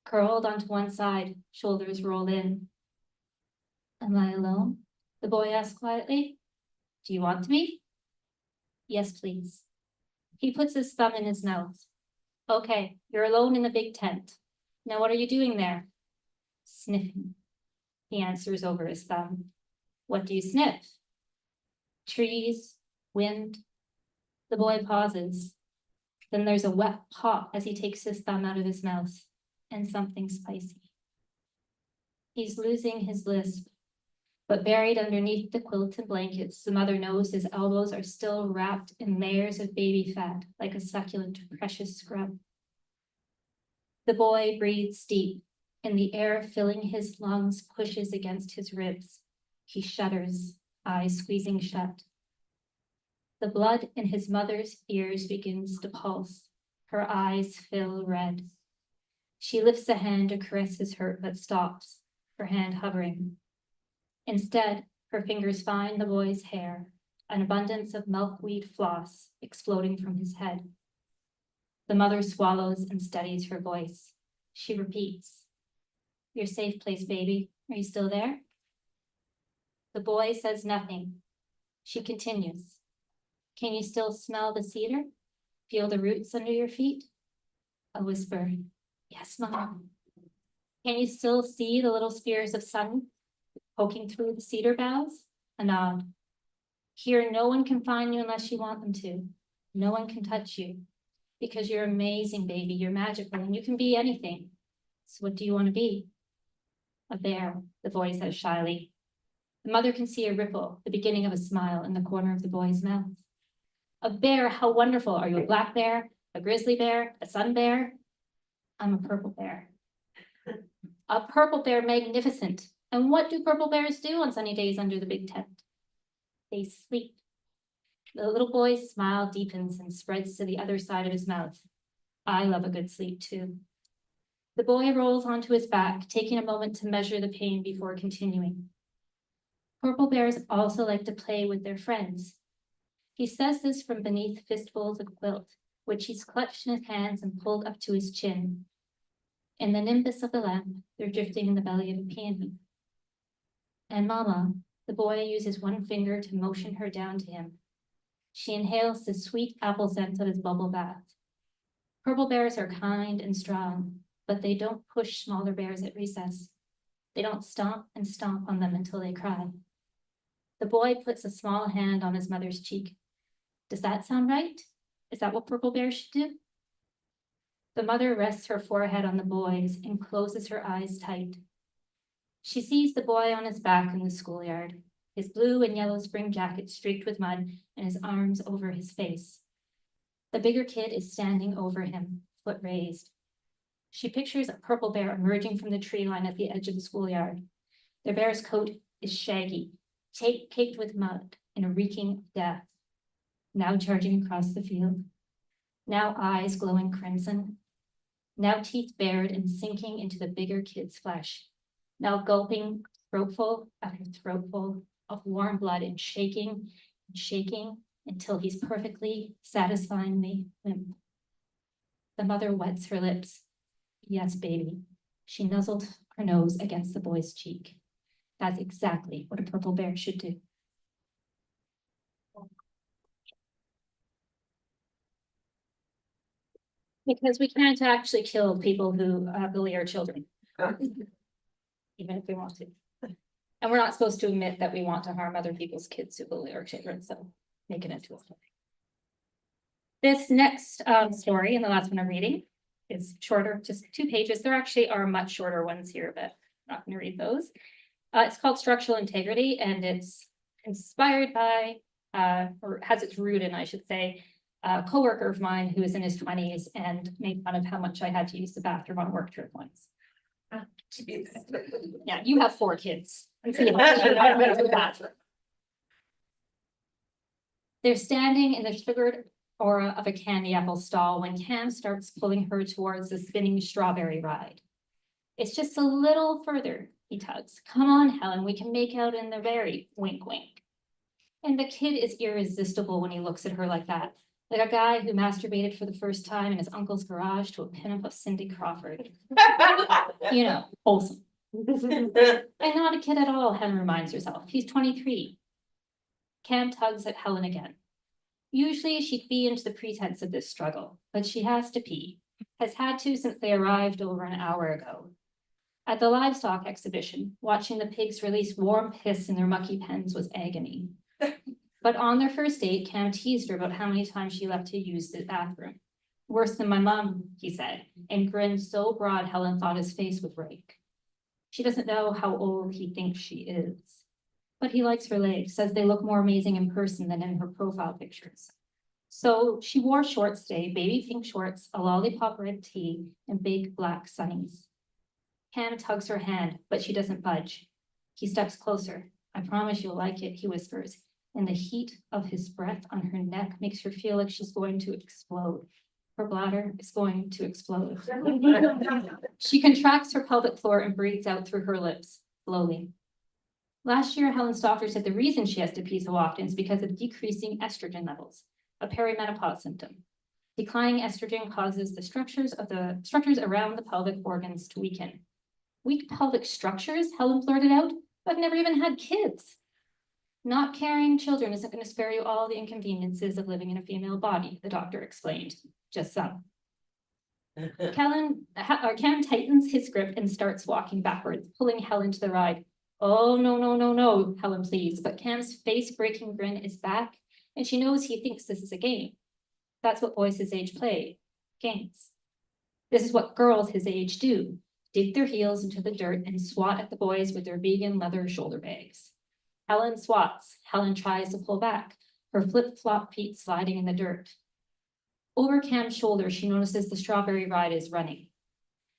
Curled onto one side, shoulders roll in. Am I alone? The boy asks quietly. Do you want me? Yes, please. He puts his thumb in his mouth. Okay, you're alone in the big tent. Now what are you doing there? Sniffing. He answers over his thumb. What do you sniff? Trees, wind. The boy pauses. Then there's a wet pop as he takes his thumb out of his mouth, and something spicy. He's losing his lisp. But buried underneath the quilt and blankets, the mother knows his elbows are still wrapped in layers of baby fat, like a succulent, precious scrub. The boy breathes deep, and the air filling his lungs pushes against his ribs. He shudders, eyes squeezing shut. The blood in his mother's ears begins to pulse. Her eyes fill red. She lifts a hand to caress his hurt, but stops, her hand hovering. Instead, her fingers find the boy's hair, an abundance of milkweed floss exploding from his head. The mother swallows and steadies her voice. She repeats, "Your safe place, baby. Are you still there?" The boy says nothing. She continues, "Can you still smell the cedar? Feel the roots under your feet?" A whisper, "Yes, Mom." "Can you still see the little spears of sun poking through the cedar boughs?" A nod. "Here, no one can find you unless you want them to. No one can touch you. Because you're amazing, baby. You're magical and you can be anything. So what do you want to be?" "A bear," the boy says shyly. The mother can see a ripple, the beginning of a smile in the corner of the boy's mouth. "A bear, how wonderful. Are you a black bear, a grizzly bear, a sun bear?" "I'm a purple bear." "A purple bear, magnificent. And what do purple bears do on sunny days under the big tent?" "They sleep." The little boy's smile deepens and spreads to the other side of his mouth. "I love a good sleep too." The boy rolls onto his back, taking a moment to measure the pain before continuing. "Purple bears also like to play with their friends." He says this from beneath fistfuls of quilt, which he's clutched in his hands and pulled up to his chin. In the nimbus of the lamp, they're drifting in the belly of a peony. "And Mama," the boy uses one finger to motion her down to him. She inhales the sweet apple scent of his bubble bath. Purple bears are kind and strong, but they don't push smaller bears at recess. They don't stomp and stomp on them until they cry. The boy puts a small hand on his mother's cheek. "Does that sound right? Is that what purple bears should do?" The mother rests her forehead on the boy's and closes her eyes tight. She sees the boy on his back in the schoolyard, his blue and yellow spring jacket streaked with mud and his arms over his face. The bigger kid is standing over him, foot raised. She pictures a purple bear emerging from the tree line at the edge of the schoolyard. The bear's coat is shaggy, caked with mud and reeking of death. Now charging across the field. Now eyes glowing crimson. Now teeth bared and sinking into the bigger kid's flesh. Now gulping throatful after throatful of warm blood and shaking until he's perfectly, satisfyingly limp. The mother wets her lips. "Yes, baby." She nuzzled her nose against the boy's cheek. That's exactly what a purple bear should do. Because we can't actually kill people who bully our children. Even if we want to. And we're not supposed to admit that we want to harm other people's kids who bully our children, so make it into a story. This next story, and the last one I'm reading, is shorter, just 2 pages. There actually are much shorter ones here, but I'm not going to read those. It's called Structural Integrity, and it's inspired by, or has its root in, I should say, a coworker of mine who is in his 20s and made fun of how much I had to use the bathroom on work trip once. Yeah, you have 4 kids. They're standing in the sugared aura of a candy apple stall when Cam starts pulling her towards the spinning strawberry ride. "It's just a little further," he tugs. "Come on, Helen, we can make out in the very wink wink." And the kid is irresistible when he looks at her like that, like a guy who masturbated for the first time in his uncle's garage to a pinup of Cindy Crawford. You know, wholesome. And not a kid at all, Helen reminds herself. He's 23. Cam tugs at Helen again. Usually she'd be into the pretense of this struggle, but she has to pee. Has had to since they arrived over an hour ago. At the livestock exhibition, watching the pigs release warm piss in their mucky pens was agony. But on their first date, Cam teased her about how many times she left to use the bathroom. "Worse than my mom," he said, and grinned so broad Helen thought his face would break. She doesn't know how old he thinks she is. But he likes her legs, says they look more amazing in person than in her profile pictures. So she wore shorts today, baby pink shorts, a lollipop red tee, and big black sunnies. Cam tugs her hand, but she doesn't budge. He steps closer. "I promise you'll like it," he whispers, and the heat of his breath on her neck makes her feel like she's going to explode. Her bladder is going to explode. She contracts her pelvic floor and breathes out through her lips, slowly. Last year, Helen's doctor said the reason she has to pee so often is because of decreasing estrogen levels, a perimenopause symptom. Declining estrogen causes the structures around the pelvic organs to weaken. Weak pelvic structures, Helen blurted out. I've never even had kids. Not carrying children isn't going to spare you all the inconveniences of living in a female body, the doctor explained. Just some. Cam tightens his grip and starts walking backwards, pulling Helen to the ride. Oh, no, no, no, no, Helen pleads, but Cam's face-breaking grin is back, and she knows he thinks this is a game. That's what boys his age play, games. This is what girls his age do, dig their heels into the dirt and swat at the boys with their vegan leather shoulder bags. Helen swats, Helen tries to pull back, her flip-flop feet sliding in the dirt. Over Cam's shoulder, she notices the strawberry ride is running.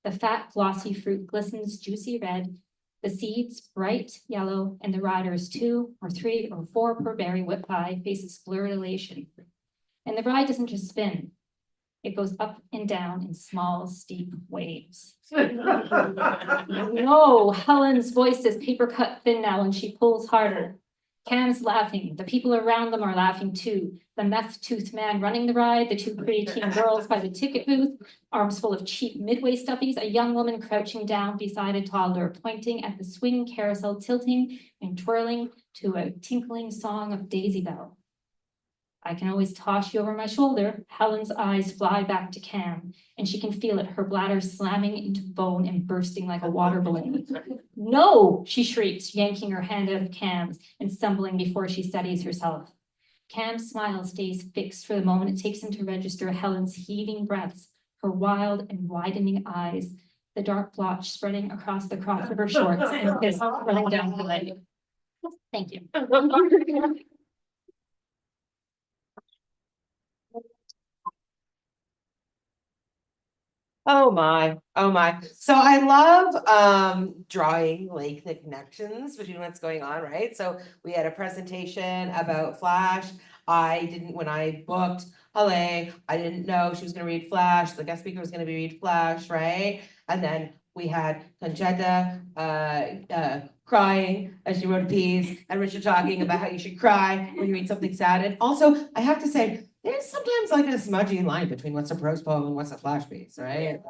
The fat, glossy fruit glistens juicy red, the seeds bright yellow, and the riders 2 or 3 or 4 per berry whip by faces blurred elation. And the ride doesn't just spin. It goes up and down in small, steep waves. No, Helen's voice is paper cut thin now and she pulls harder. Cam's laughing. The people around them are laughing too. The meth-toothed man running the ride, the 2 preteen girls by the ticket booth, arms full of cheap Midway stuffies, a young woman crouching down beside a toddler, pointing at the swing carousel tilting and twirling to a tinkling song of Daisy Bell. I can always toss you over my shoulder. Helen's eyes fly back to Cam, and she can feel it, her bladder slamming into bone and bursting like a water balloon. No, she shrieks, yanking her hand out of Cam's and stumbling before she steadies herself. Cam's smile stays fixed for the moment it takes him to register Helen's heaving breaths, her wild and widening eyes, the dark blotch spreading across the crotch of her shorts and piss running down her leg. Thank you. Oh my, oh my. So I love drawing like the connections between what's going on, right? So we had a presentation about Flash. When I booked Halle, I didn't know she was gonna read Flash. The guest speaker was gonna be read Flash, right? And then we had Conchetta crying as she wrote a piece, and Richard talking about how you should cry when you read something sad. And also, I have to say, there's sometimes like a smudgy line between what's a prose poem and what's a flash piece, right?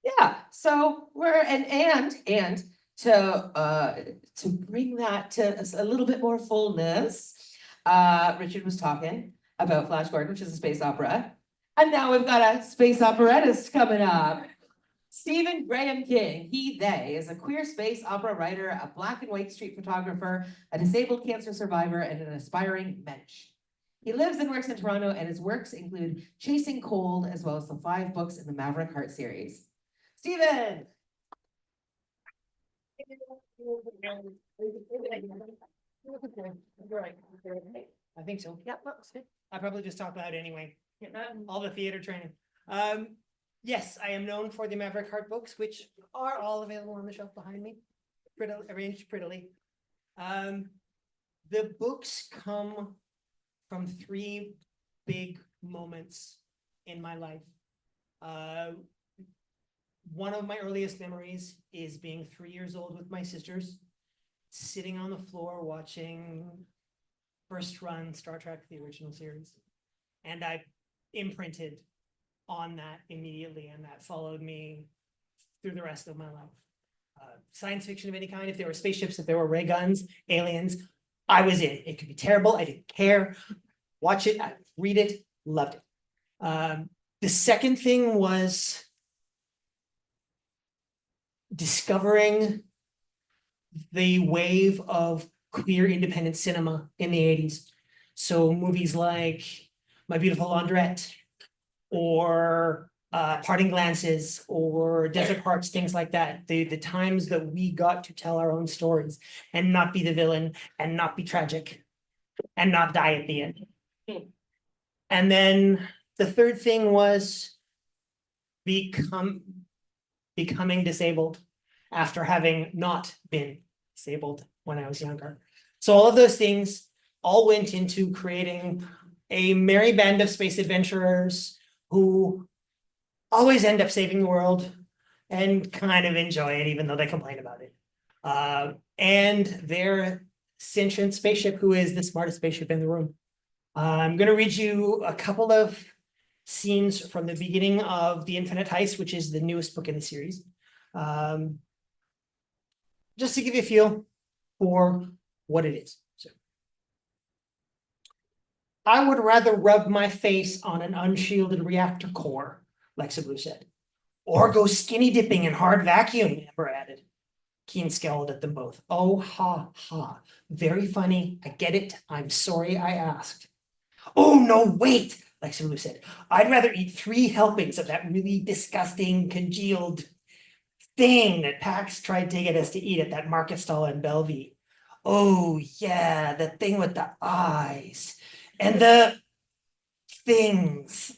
Yeah, so we're and to bring that to a little bit more fullness, Richard was talking about Flash Gordon, which is a space opera, and now we've got a space operattist coming up. Stephen Graham King, they is a queer space opera writer, a black and white street photographer, a disabled cancer survivor, and an aspiring mensch. He lives and works in Toronto, and his works include Chasing Cold, as well as the 5 books in the Maverick Heart series. Stephen! I think so. Yep, that's good. I probably just talk loud anyway. All the theater training. Yes, I am known for the Maverick Heart books, which are all available on the shelf behind me, arranged prettily. The books come from 3 big moments in my life. One of my earliest memories is being 3 years old with my sisters, sitting on the floor watching first run Star Trek, the original series. And I imprinted on that immediately, and that followed me through the rest of my life. Science fiction of any kind, if there were spaceships, if there were ray guns, aliens, I was in. It could be terrible, I didn't care. Watch it, read it, loved it. The second thing was discovering the wave of queer independent cinema in the 80s. So movies like My Beautiful Laundrette, or Parting Glances, or Desert Hearts, things like that. The times that we got to tell our own stories and not be the villain and not be tragic and not die at the end. And then the third thing was becoming disabled after having not been disabled when I was younger. So all of those things all went into creating a merry band of space adventurers who always end up saving the world and kind of enjoy it, even though they complain about it. And their sentient spaceship, who is the smartest spaceship in the room. I'm going to read you a couple of scenes from the beginning of The Infinite Heist, which is the newest book in the series. Just to give you a feel for what it is. So, I would rather rub my face on an unshielded reactor core, Lexa Blue said. Or go skinny dipping in hard vacuum, Amber added. Keen scowled at them both. Oh, ha, ha. Very funny. I get it. I'm sorry I asked. Oh, no, wait, Lexa Blue said. I'd rather eat 3 helpings of that really disgusting, congealed thing that Pax tried to get us to eat at that market stall in Bellevue. Oh, yeah, the thing with the eyes. And the things.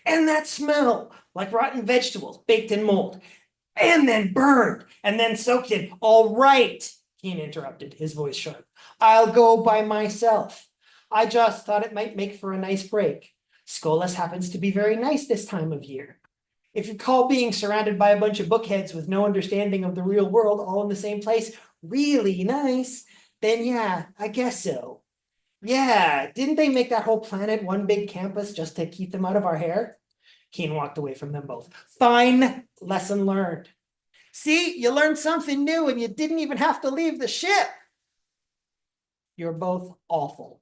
And that smell, like rotten vegetables baked in mold. And then burned, and then soaked in. All right, Keen interrupted, his voice sharp. I'll go by myself. I just thought it might make for a nice break. Skolas happens to be very nice this time of year. If you call being surrounded by a bunch of bookheads with no understanding of the real world all in the same place really nice, then yeah, I guess so. Yeah, didn't they make that whole planet one big campus just to keep them out of our hair? Keen walked away from them both. Fine, lesson learned. See, you learned something new and you didn't even have to leave the ship. You're both awful,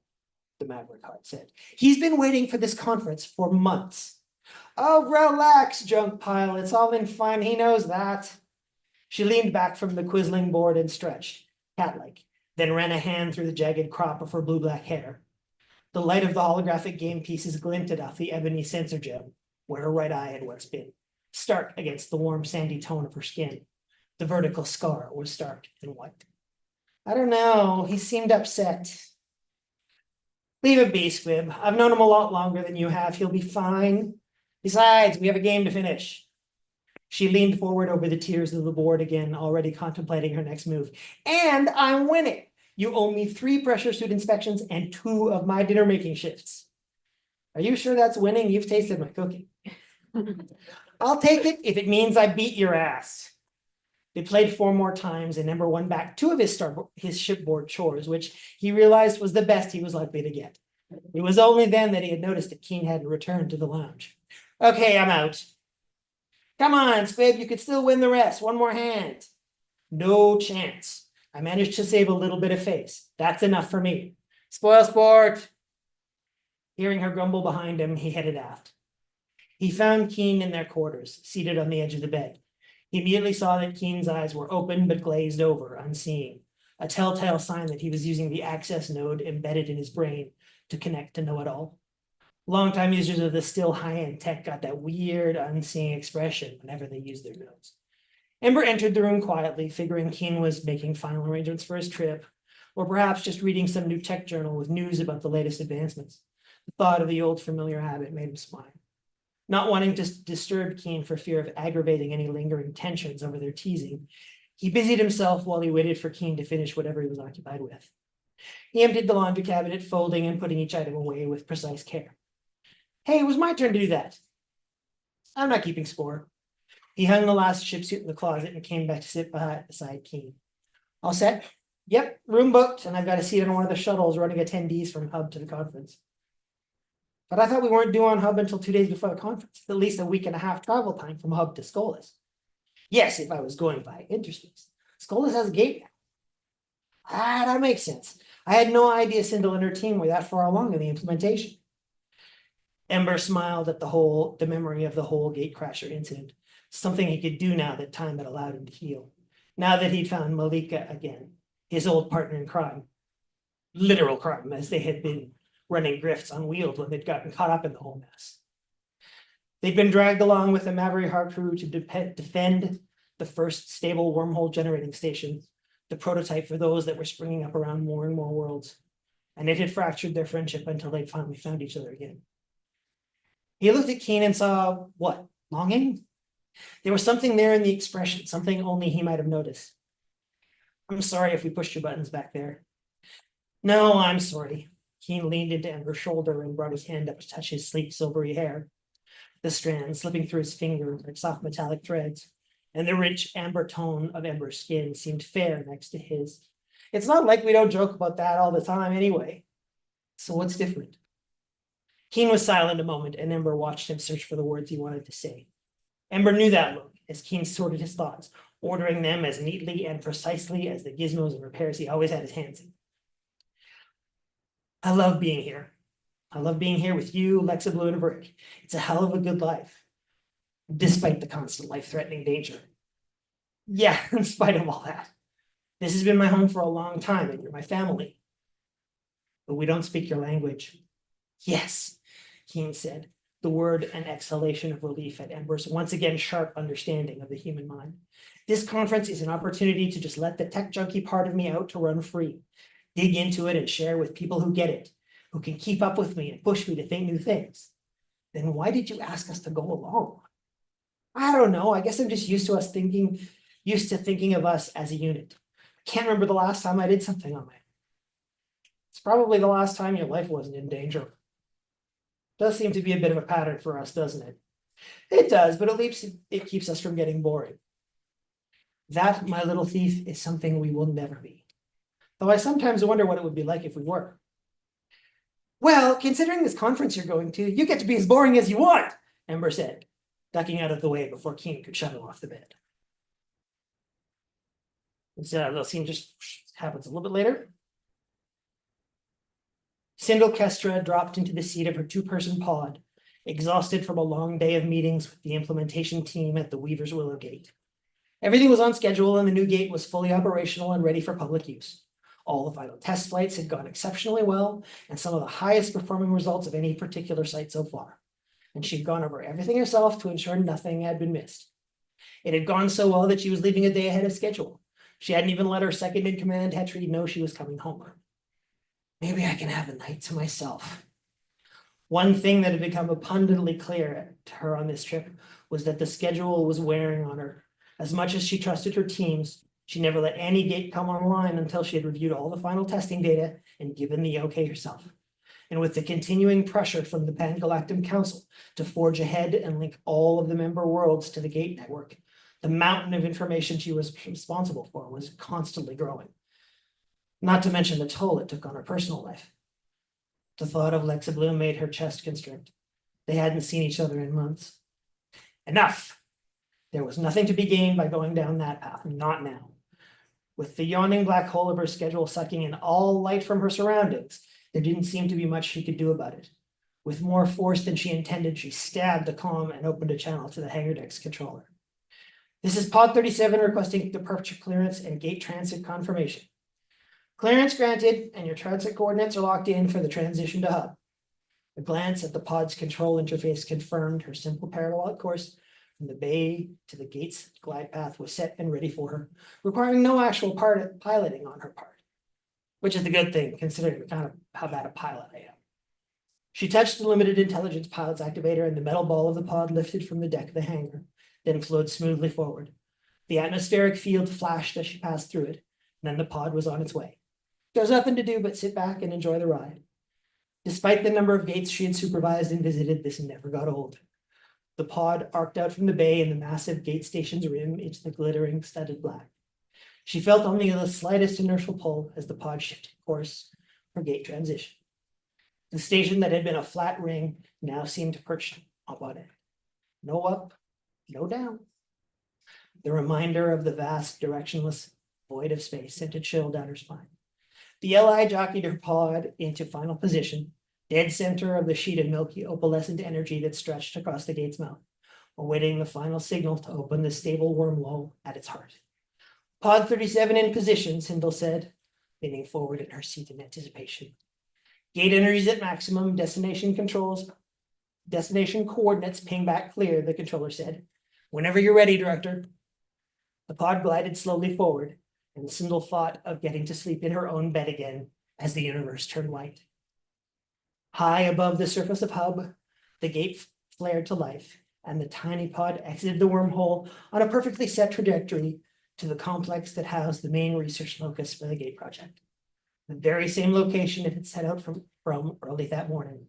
the Maverick Heart said. He's been waiting for this conference for months. Oh, relax, junk pile. It's all in fun. He knows that. She leaned back from the quizzling board and stretched, cat-like, then ran a hand through the jagged crop of her blue-black hair. The light of the holographic game pieces glinted off the ebony sensor gem, where her right eye had once been, stark against the warm sandy tone of her skin. The vertical scar was stark and white. I don't know, he seemed upset. Leave it be, Squib. I've known him a lot longer than you have. He'll be fine. Besides, we have a game to finish. She leaned forward over the tiers of the board again, already contemplating her next move. And I'm winning. You owe me 3 pressure suit inspections and 2 of my dinner-making shifts. Are you sure that's winning? You've tasted my cooking. I'll take it if it means I beat your ass. They played 4 more times, and Ember won back 2 of his shipboard chores, which he realized was the best he was likely to get. It was only then that he had noticed that Keen hadn't returned to the lounge. Okay, I'm out. Come on, Squib, you could still win the rest. 1 more hand. No chance. I managed to save a little bit of face. That's enough for me. Spoil sport. Hearing her grumble behind him, he headed aft. He found Keen in their quarters, seated on the edge of the bed. He immediately saw that Keen's eyes were open but glazed over, unseeing, a telltale sign that he was using the access node embedded in his brain to connect to know-it-all. Longtime users of the still high-end tech got that weird, unseeing expression whenever they used their nodes. Ember entered the room quietly, figuring Keen was making final arrangements for his trip, or perhaps just reading some new tech journal with news about the latest advancements. The thought of the old familiar habit made him smile. Not wanting to disturb Keen for fear of aggravating any lingering tensions over their teasing, he busied himself while he waited for Keen to finish whatever he was occupied with. He emptied the laundry cabinet, folding and putting each item away with precise care. Hey, it was my turn to do that. I'm not keeping score. He hung the last ship suit in the closet and came back to sit beside Keen. All set? Yep, room booked, and I've got a seat on one of the shuttles running attendees from Hub to the conference. But I thought we weren't due on Hub until 2 days before the conference, at least a week and a half travel time from Hub to Skolas. Yes, if I was going by interspace. Skolas has a gate now. Ah, that makes sense. I had no idea Sindel and her team were that far along in the implementation. Ember smiled at the memory of the whole gatecrasher incident, something he could do now that time had allowed him to heal. Now that he'd found Malika again, his old partner in crime. Literal crime, as they had been running grifts on wheels when they'd gotten caught up in the whole mess. They'd been dragged along with the Maverick Heart crew to defend the first stable wormhole generating station, the prototype for those that were springing up around more and more worlds, and it had fractured their friendship until they'd finally found each other again. He looked at Keen and saw, what, longing? There was something there in the expression, something only he might have noticed. I'm sorry if we pushed your buttons back there. No, I'm sorry. Keen leaned into Ember's shoulder and brought his hand up to touch his sleek silvery hair. The strands slipping through his fingers like soft metallic threads, and the rich amber tone of Ember's skin seemed fair next to his. It's not like we don't joke about that all the time anyway. So what's different? Keen was silent a moment, and Ember watched him search for the words he wanted to say. Ember knew that look as Keen sorted his thoughts, ordering them as neatly and precisely as the gizmos and repairs he always had his hands in. I love being here. I love being here with you, Lexa Blue, and Brick. It's a hell of a good life, despite the constant life-threatening danger. Yeah, in spite of all that. This has been my home for a long time, and you're my family. But we don't speak your language. Yes, Keen said, the word an exhalation of relief at Ember's once again sharp understanding of the human mind. This conference is an opportunity to just let the tech junkie part of me out to run free, dig into it and share with people who get it, who can keep up with me and push me to think new things. Then why did you ask us to go along? I don't know. I guess I'm just used to thinking of us as a unit. I can't remember the last time I did something on my own. It's probably the last time your life wasn't in danger. Does seem to be a bit of a pattern for us, doesn't it? It does, but at least it keeps us from getting boring. That, my little thief, is something we will never be. Though I sometimes wonder what it would be like if we were. Well, considering this conference you're going to, you get to be as boring as you want, Ember said, ducking out of the way before Keen could shove him off the bed. This little scene just happens a little bit later. Sindel Kestra dropped into the seat of her two-person pod, exhausted from a long day of meetings with the implementation team at the Weaver's Willow Gate. Everything was on schedule and the new gate was fully operational and ready for public use. All the final test flights had gone exceptionally well, and some of the highest performing results of any particular site so far. And she'd gone over everything herself to ensure nothing had been missed. It had gone so well that she was leaving a day ahead of schedule. She hadn't even let her second-in-command Hetri know she was coming home. Maybe I can have a night to myself. One thing that had become abundantly clear to her on this trip was that the schedule was wearing on her. As much as she trusted her teams, she never let any gate come online until she had reviewed all the final testing data and given the okay herself. And with the continuing pressure from the Pan-Galactic Council to forge ahead and link all of the member worlds to the gate network, the mountain of information she was responsible for was constantly growing. Not to mention the toll it took on her personal life. The thought of Lexa Blue made her chest constrict. They hadn't seen each other in months. Enough! There was nothing to be gained by going down that path, not now. With the yawning black hole of her schedule sucking in all light from her surroundings, there didn't seem to be much she could do about it. With more force than she intended, she stabbed the comm and opened a channel to the hangar deck's controller. This is Pod 37 requesting departure clearance and gate transit confirmation. Clearance granted, and your transit coordinates are locked in for the transition to hub. A glance at the pod's control interface confirmed her simple parabolic course from the bay to the gate's glide path was set and ready for her, requiring no actual piloting on her part. Which is the good thing, considering kind of how bad a pilot I am. She touched the limited intelligence pilot's activator, and the metal ball of the pod lifted from the deck of the hangar, then flowed smoothly forward. The atmospheric field flashed as she passed through it, and then the pod was on its way. There was nothing to do but sit back and enjoy the ride. Despite the number of gates she had supervised and visited, this never got old. The pod arced out from the bay and the massive gate station's rim into the glittering studded black. She felt only the slightest inertial pull as the pod shifted course for gate transition. The station that had been a flat ring now seemed perched up on it. No up, no down. The reminder of the vast, directionless void of space sent a chill down her spine. The LI jockeyed her pod into final position, dead center of the sheet of milky opalescent energy that stretched across the gate's mouth, awaiting the final signal to open the stable wormhole at its heart. Pod 37 in position, Sindel said, leaning forward in her seat in anticipation. Gate energies at maximum, destination coordinates ping back clear, the controller said. Whenever you're ready, Director. The pod glided slowly forward, and Sindel thought of getting to sleep in her own bed again as the universe turned white. High above the surface of Hub, the gate flared to life, and the tiny pod exited the wormhole on a perfectly set trajectory to the complex that housed the main research locus for the gate project. the very same location it had set out from early that morning.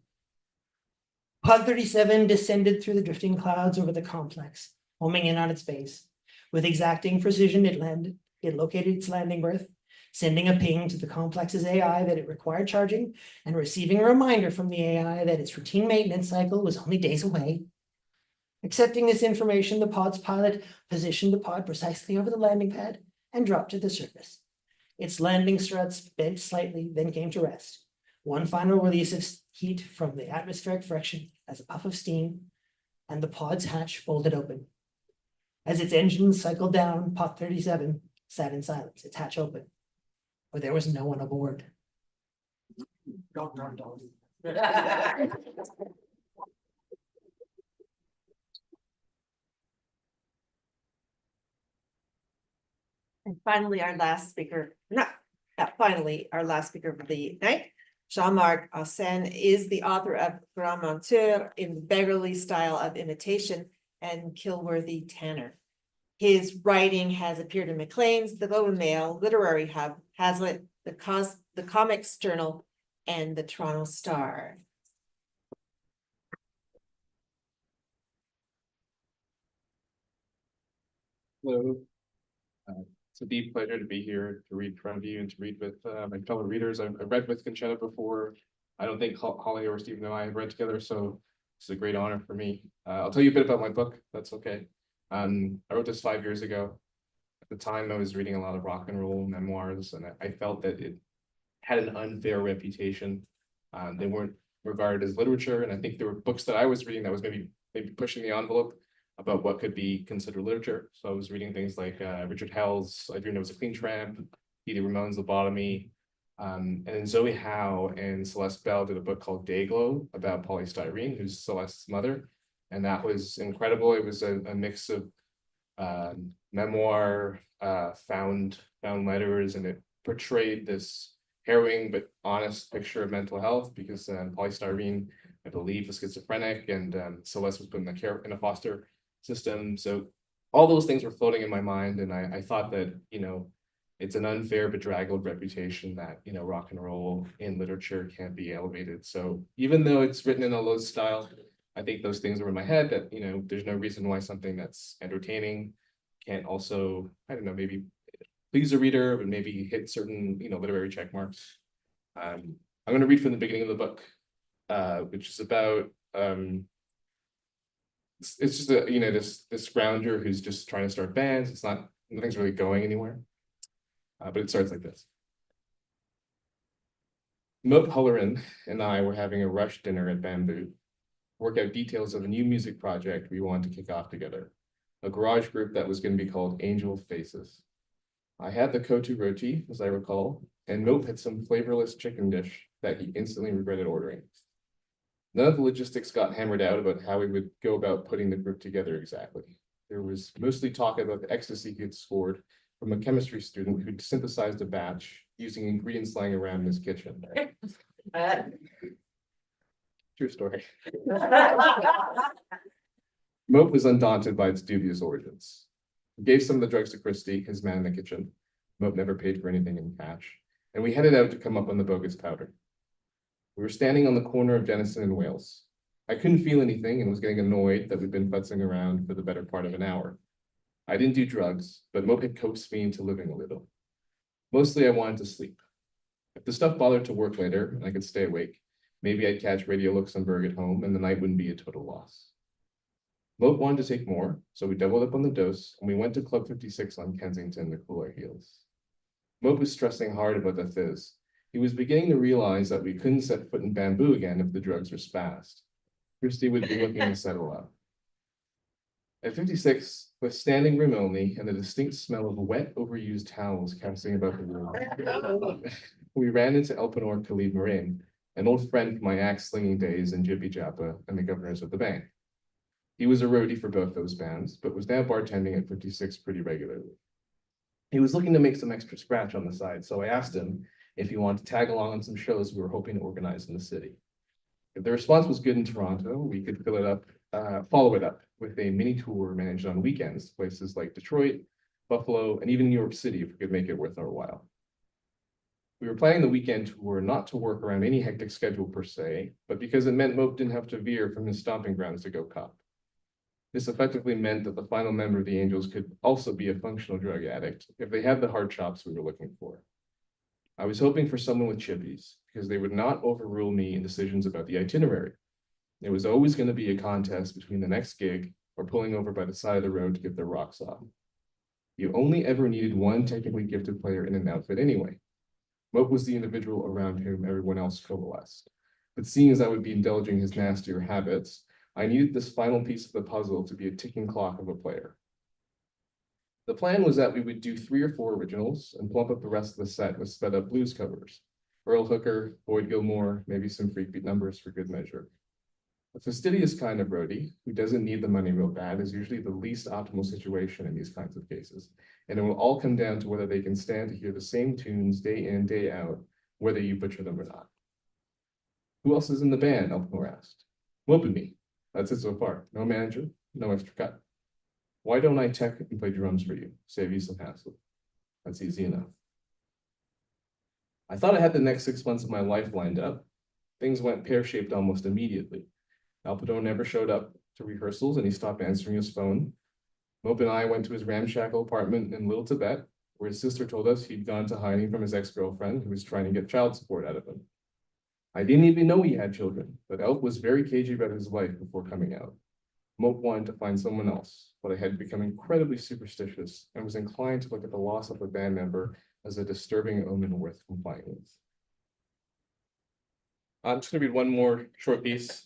Pod 37 descended through the drifting clouds over the complex, homing in on its base. With exacting precision, it located its landing berth, sending a ping to the complex's AI that it required charging, and receiving a reminder from the AI that its routine maintenance cycle was only days away. Accepting this information, the pod's pilot positioned the pod precisely over the landing pad and dropped to the surface. Its landing struts bent slightly, then came to rest. One final release of heat from the atmospheric friction as a puff of steam, and the pod's hatch folded open. As its engines cycled down, Pod 37 sat in silence, its hatch open, but there was no one aboard. And finally, our last speaker, finally, our last speaker of the night, Jean-Marc Assen is the author of Grand Menteur in the beggarly style of imitation and Kilworthy Tanner. His writing has appeared in Maclean's, The Globe and Mail, Literary Hub, Hazlitt, the Comics Journal, and the Toronto Star. Hello. It's a deep pleasure to be here to read in front of you and to read with my fellow readers. I've read with Conchetta before. I don't think Holly or Stephen and I have read together, so it's a great honor for me. I'll tell you a bit about my book. That's okay. I wrote this 5 years ago. At the time, I was reading a lot of rock and roll memoirs, and I felt that it had an unfair reputation. They weren't regarded as literature, and I think there were books that I was reading that was maybe pushing the envelope about what could be considered literature. So I was reading things like Richard Hell's I Dreamed I Was a Clean Tramp, Edie Ramone's Lobotomy, and then Zoe Howe and Celeste Bell did a book called Dayglow about polystyrene, who's Celeste's mother. And that was incredible. It was a mix of memoir, found letters, and it portrayed this harrowing but honest picture of mental health because polystyrene, I believe, was schizophrenic, and Celeste was put in a foster system. So all those things were floating in my mind, and I thought that, you know, it's an unfair bedraggled reputation that, you know, rock and roll in literature can't be elevated. So even though it's written in a low style, I think those things were in my head that, you know, there's no reason why something that's entertaining can't also, I don't know, maybe please the reader, but maybe hit certain, you know, literary check marks. I'm going to read from the beginning of the book, which is about, it's just a, you know, this scrounger who's just trying to start bands. It's not, nothing's really going anywhere. But it starts like this. Moat Hullerin and I were having a rush dinner at Bamboo, work out details of a new music project we wanted to kick off together, a garage group that was going to be called Angel Faces. I had the Kotu roti, as I recall, and Moat had some flavorless chicken dish that he instantly regretted ordering. None of the logistics got hammered out about how we would go about putting the group together exactly. There was mostly talk about the ecstasy he had scored from a chemistry student who'd synthesized a batch using ingredients lying around in his kitchen. True story. Moat was undaunted by its dubious origins. He gave some of the drugs to Christy, his man in the kitchen. Moat never paid for anything in cash, and we headed out to come up on the bogus powder. We were standing on the corner of Denison and Wales. I couldn't feel anything and was getting annoyed that we'd been futzing around for the better part of an hour. I didn't do drugs, but Moat had coaxed me into living a little. Mostly I wanted to sleep. If the stuff bothered to work later and I could stay awake, maybe I'd catch Radio Luxembourg at home and the night wouldn't be a total loss. Moat wanted to take more, so we doubled up on the dose and we went to Club 56 on Kensington to cool our heels. Moat was stressing hard about the fizz. He was beginning to realize that we couldn't set foot in Bamboo again if the drugs were spazzed. Christy would be looking to settle up. At 56, with standing room only and the distinct smell of wet, overused towels casting about the room, we ran into Elpenor Khalid Moraine, an old friend from my axe-slinging days in Jibby Japa and the governors of the bank. He was a roadie for both those bands, but was now bartending at 56 pretty regularly. He was looking to make some extra scratch on the side, so I asked him if he wanted to tag along on some shows we were hoping to organize in the city. If the response was good in Toronto, we could follow it up with a mini tour managed on weekends, places like Detroit, Buffalo, and even New York City if we could make it worth our while. We were planning the weekend tour not to work around any hectic schedule per se, but because it meant Mope didn't have to veer from his stomping grounds to go cop. This effectively meant that the final member of the Angels could also be a functional drug addict if they had the hard chops we were looking for. I was hoping for someone with chippies because they would not overrule me in decisions about the itinerary. It was always going to be a contest between the next gig or pulling over by the side of the road to get their rocks off. You only ever needed one technically gifted player in an outfit anyway. Mope was the individual around whom everyone else coalesced. But seeing as I would be indulging his nastier habits, I needed this final piece of the puzzle to be a ticking clock of a player. The plan was that we would do 3 or 4 originals and plump up the rest of the set with sped up blues covers. Earl Hooker, Boyd Gilmore, maybe some freakbeat numbers for good measure. A fastidious kind of roadie, who doesn't need the money real bad, is usually the least optimal situation in these kinds of cases. And it will all come down to whether they can stand to hear the same tunes day in, day out, whether you butcher them or not. Who else is in the band? Elpenor asked. Mope and me. That's it so far. No manager, no extra cut. Why don't I tech and play drums for you? Save you some hassle. That's easy enough. I thought I had the next 6 months of my life lined up. Things went pear-shaped almost immediately. Alpador never showed up to rehearsals and he stopped answering his phone. Mope and I went to his ramshackle apartment in Little Tibet, where his sister told us he'd gone to hiding from his ex-girlfriend who was trying to get child support out of him. I didn't even know he had children, but Elp was very cagey about his life before coming out. Mope wanted to find someone else, but I had become incredibly superstitious and was inclined to look at the loss of a band member as a disturbing omen worth complying with. I'm just gonna read one more short piece.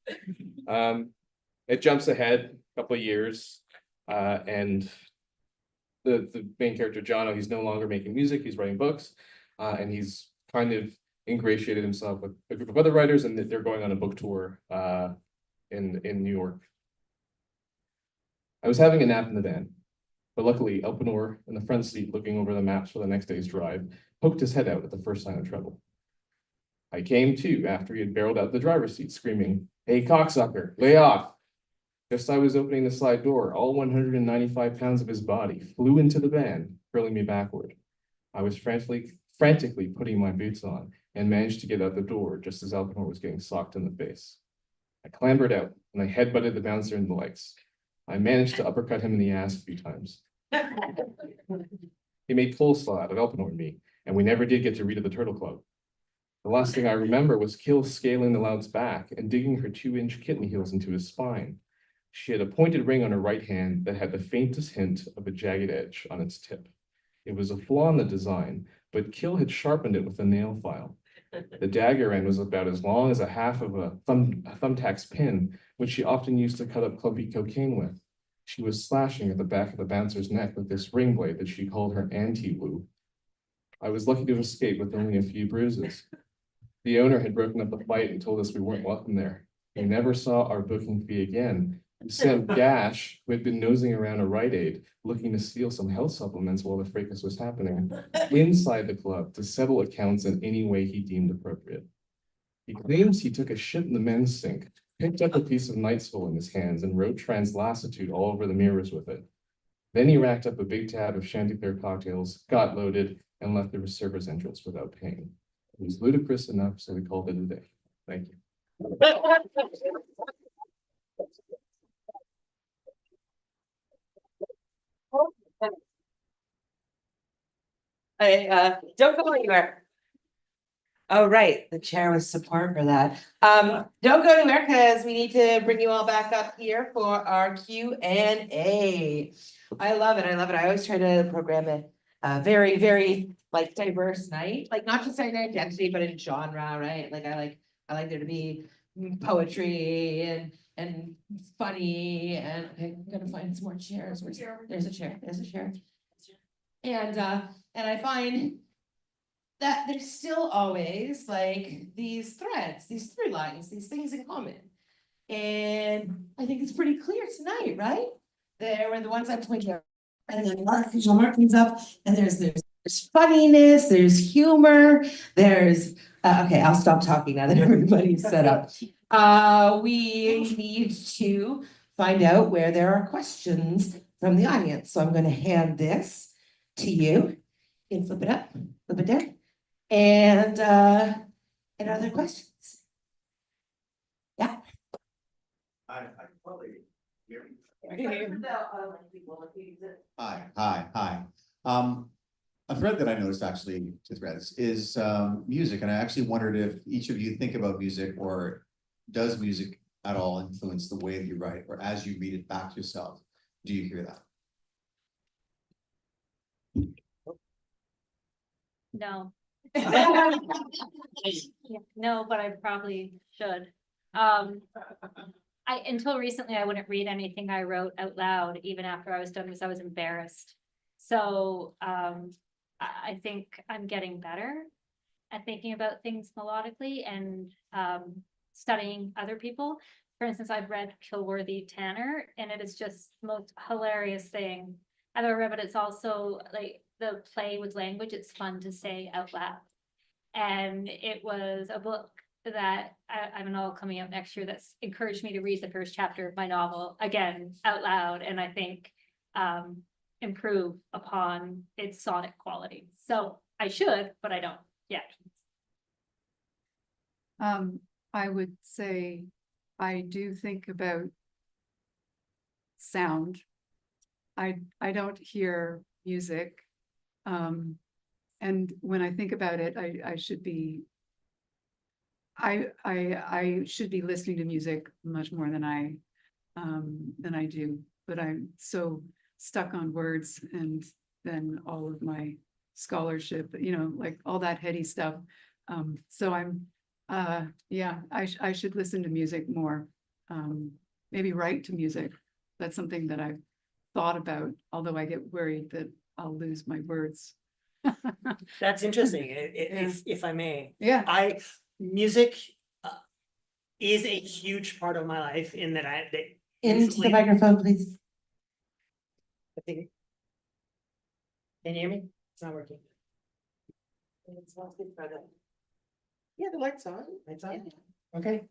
It jumps ahead a couple of years, and the main character, Jono, he's no longer making music, he's writing books, and he's kind of ingratiated himself with a group of other writers, and they're going on a book tour in New York. I was having a nap in the van, but luckily Elpenor, in the front seat looking over the maps for the next day's drive, poked his head out at the first sign of trouble. I came to after he had barreled out the driver's seat, screaming, "Hey, cocksucker, lay off!" Just as I was opening the side door, all 195 pounds of his body flew into the van, hurling me backward. I was frantically putting my boots on and managed to get out the door just as Elpenor was getting socked in the face. I clambered out and I headbutted the bouncer in the legs. I managed to uppercut him in the ass a few times. He made coleslaw out of Elpenor and me, and we never did get to read at the Turtle Club. The last thing I remember was Kill scaling the loud's back and digging her 2-inch kitten heels into his spine. She had a pointed ring on her right hand that had the faintest hint of a jagged edge on its tip. It was a flaw in the design, but Kill had sharpened it with a nail file. The dagger end was about as long as a half of a thumbtack's pin, which she often used to cut up clumpy cocaine with. She was slashing at the back of the bouncer's neck with this ring blade that she called her anti-woo. I was lucky to escape with only a few bruises. The owner had broken up the fight and told us we weren't welcome there. We never saw our booking fee again. We sent Gash, who had been nosing around a Rite Aid, looking to steal some health supplements while the fracas was happening, inside the club to settle accounts in any way he deemed appropriate. He claims he took a shit in the men's sink, picked up a piece of nightstool in his hands, and wrote translassitude all over the mirrors with it. Then he racked up a big tab of Chanticleer cocktails, got loaded, and left the server's entrance without paying. It was ludicrous enough, so we called it a day. Thank you. Don't go anywhere. Oh, right, the chair was support for that. Don't go anywhere because we need to bring you all back up here for our Q&A. I love it, I love it. I always try to program it very, very like diverse night, like not just in identity, but in genre, right? Like I like there to be poetry and funny and okay, I'm gonna find some more chairs. There's a chair. And I find that there's still always like these threads, these through lines, these things in common. And I think it's pretty clear tonight, right? There were the ones I'm pointing out. And then Jean-Marc comes up and there's funniness, there's humor, there's okay, I'll stop talking now that everybody's set up. We need to find out where there are questions from the audience. So I'm going to hand this to you. You can flip it up, flip it down. And other questions? Yeah. I probably hear me. I can hear you. Hi. A thread that I noticed actually to threads is music, and I actually wondered if each of you think about music, or does music at all influence the way that you write, or as you read it back to yourself, do you hear that? No. Yeah, no, but I probably should. Until recently, I wouldn't read anything I wrote out loud, even after I was done, because I was embarrassed. So, I think I'm getting better at thinking about things melodically and, studying other people. For instance, I've read Kilworthy Tanner, and it is just the most hilarious thing I've ever read, but it's also like the play with language. It's fun to say out loud. And it was a book that I have a novel coming out next year that's encouraged me to read the first chapter of my novel again out loud, and I think improve upon its sonic quality. So I should, but I don't yet. I would say I do think about sound. I don't hear music. And when I think about it, I should be I should be listening to music much more than I do, but I'm so stuck on words, and then all of my scholarship, like all that heady stuff. So I'm yeah, I should listen to music more. Maybe write to music. That's something that I've thought about, although I get worried that I'll lose my words. That's interesting, if I may. Yeah. Music is a huge part of my life in that Into the usually- microphone, please. I think. Can you hear me? It's not working. Yeah, the light's on. Lights on? Okay,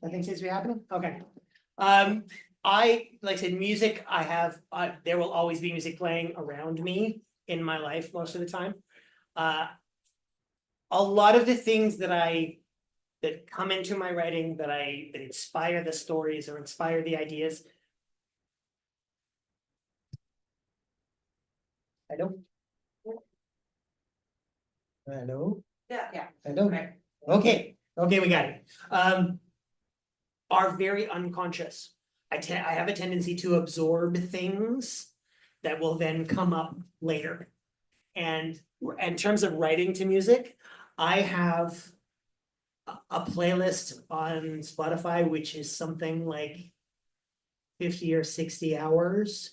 nothing seems to be happening, okay. Like I said, music, there will always be music playing around me in my life most of the time. A lot of the things that come into my writing that inspire the stories or inspire the ideas. Hello? Hello? Yeah. Hello? Okay, we got it. Are very unconscious. I have a tendency to absorb things that will then come up later. And in terms of writing to music, I have a playlist on Spotify, which is something like 50 or 60 hours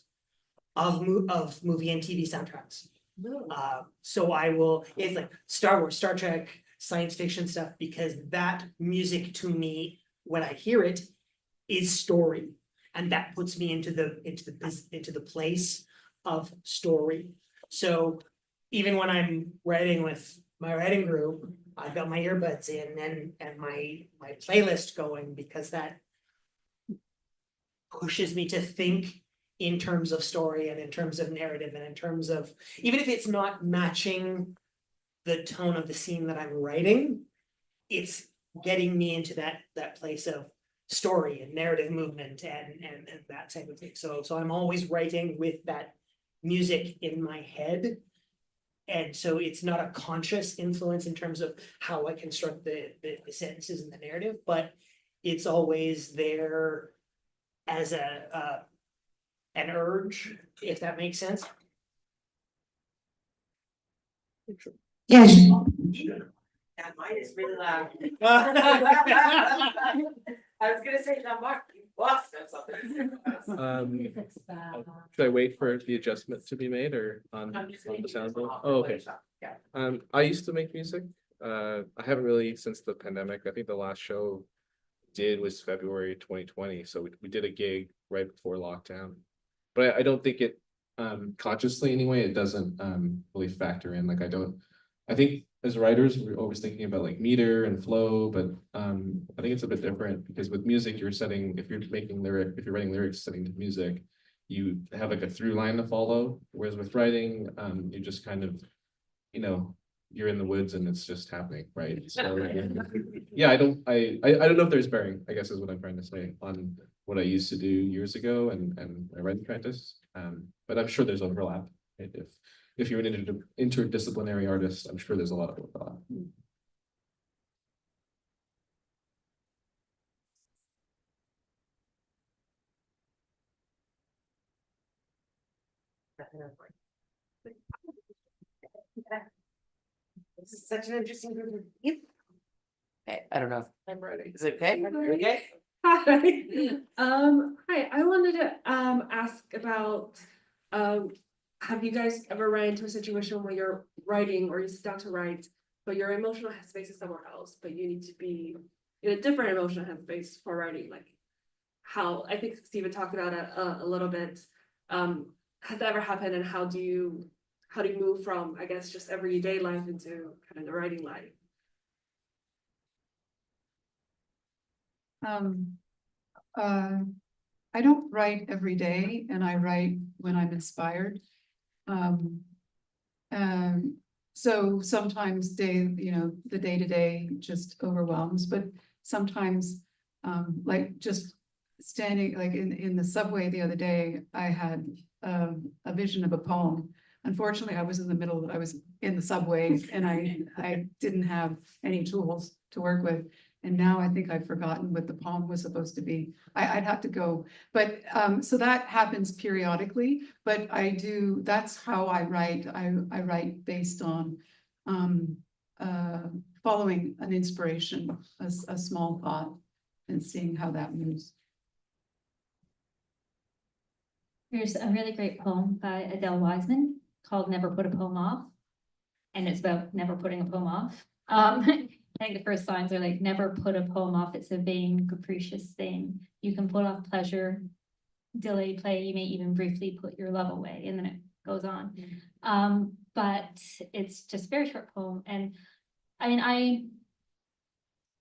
of movie and TV soundtracks. So it's like Star Wars, Star Trek, science fiction stuff, because that music to me, when I hear it, is story. And that puts me into the place of story. So even when I'm writing with my writing group, I've got my earbuds in and my playlist going, because that pushes me to think in terms of story and in terms of narrative and in terms of, even if it's not matching the tone of the scene that I'm writing, it's getting me into that place of story and narrative movement and that type of thing. So I'm always writing with that music in my head. And so it's not a conscious influence in terms of how I construct the sentences and the narrative, but it's always there as an urge, if that makes sense. Yes. Yeah, mine is really loud. I was gonna say, Jean-Marc, you lost or something. Should I wait for the adjustment to be made or on the sound board? Oh, okay. Yeah. I used to make music. I haven't really since the pandemic. I think the last show was February 2020. So we did a gig right before lockdown. But I don't think it consciously anyway, it doesn't really factor in. Like I think as writers, we're always thinking about like meter and flow, but I think it's a bit different because with music, if you're writing lyrics setting to music, you have like a through line to follow. Whereas with writing, you just kind of, you're in the woods and it's just happening, right? So, yeah, I don't know if there's bearing, I guess is what I'm trying to say, on what I used to do years ago and my writing practice. But I'm sure there's overlap. Right? If you're an interdisciplinary artist, I'm sure there's a lot of overlap. This is such an interesting group of people. Okay, I don't know if I'm ready. Is it okay? Okay? Hi, hi, I wanted to ask about, have you guys ever ran into a situation where you're writing or you sit down to write, but your emotional headspace is somewhere else, but you need to be in a different emotional headspace for writing, like how, I think Steven talked about it a little bit. Has that ever happened, and how do you move from, I guess, just everyday life into kind of the writing life? I don't write every day, and I write when I'm inspired. So sometimes the day-to-day just overwhelms, but sometimes, like just standing, like in the subway the other day, I had a vision of a poem. Unfortunately, I was in the subway and I didn't have any tools to work with. And now I think I've forgotten what the poem was supposed to be. I'd have to go, but so that happens periodically, but that's how I write. I write based on following an inspiration, a small thought, and seeing how that moves. There's a really great poem by Adele Wiseman called Never Put a Poem Off. And it's about never putting a poem off. I think the first lines are like, never put a poem off. It's a vain, capricious thing. You can put off pleasure, delay play. You may even briefly put your love away. And then it goes on. But it's just a very short poem. And I mean,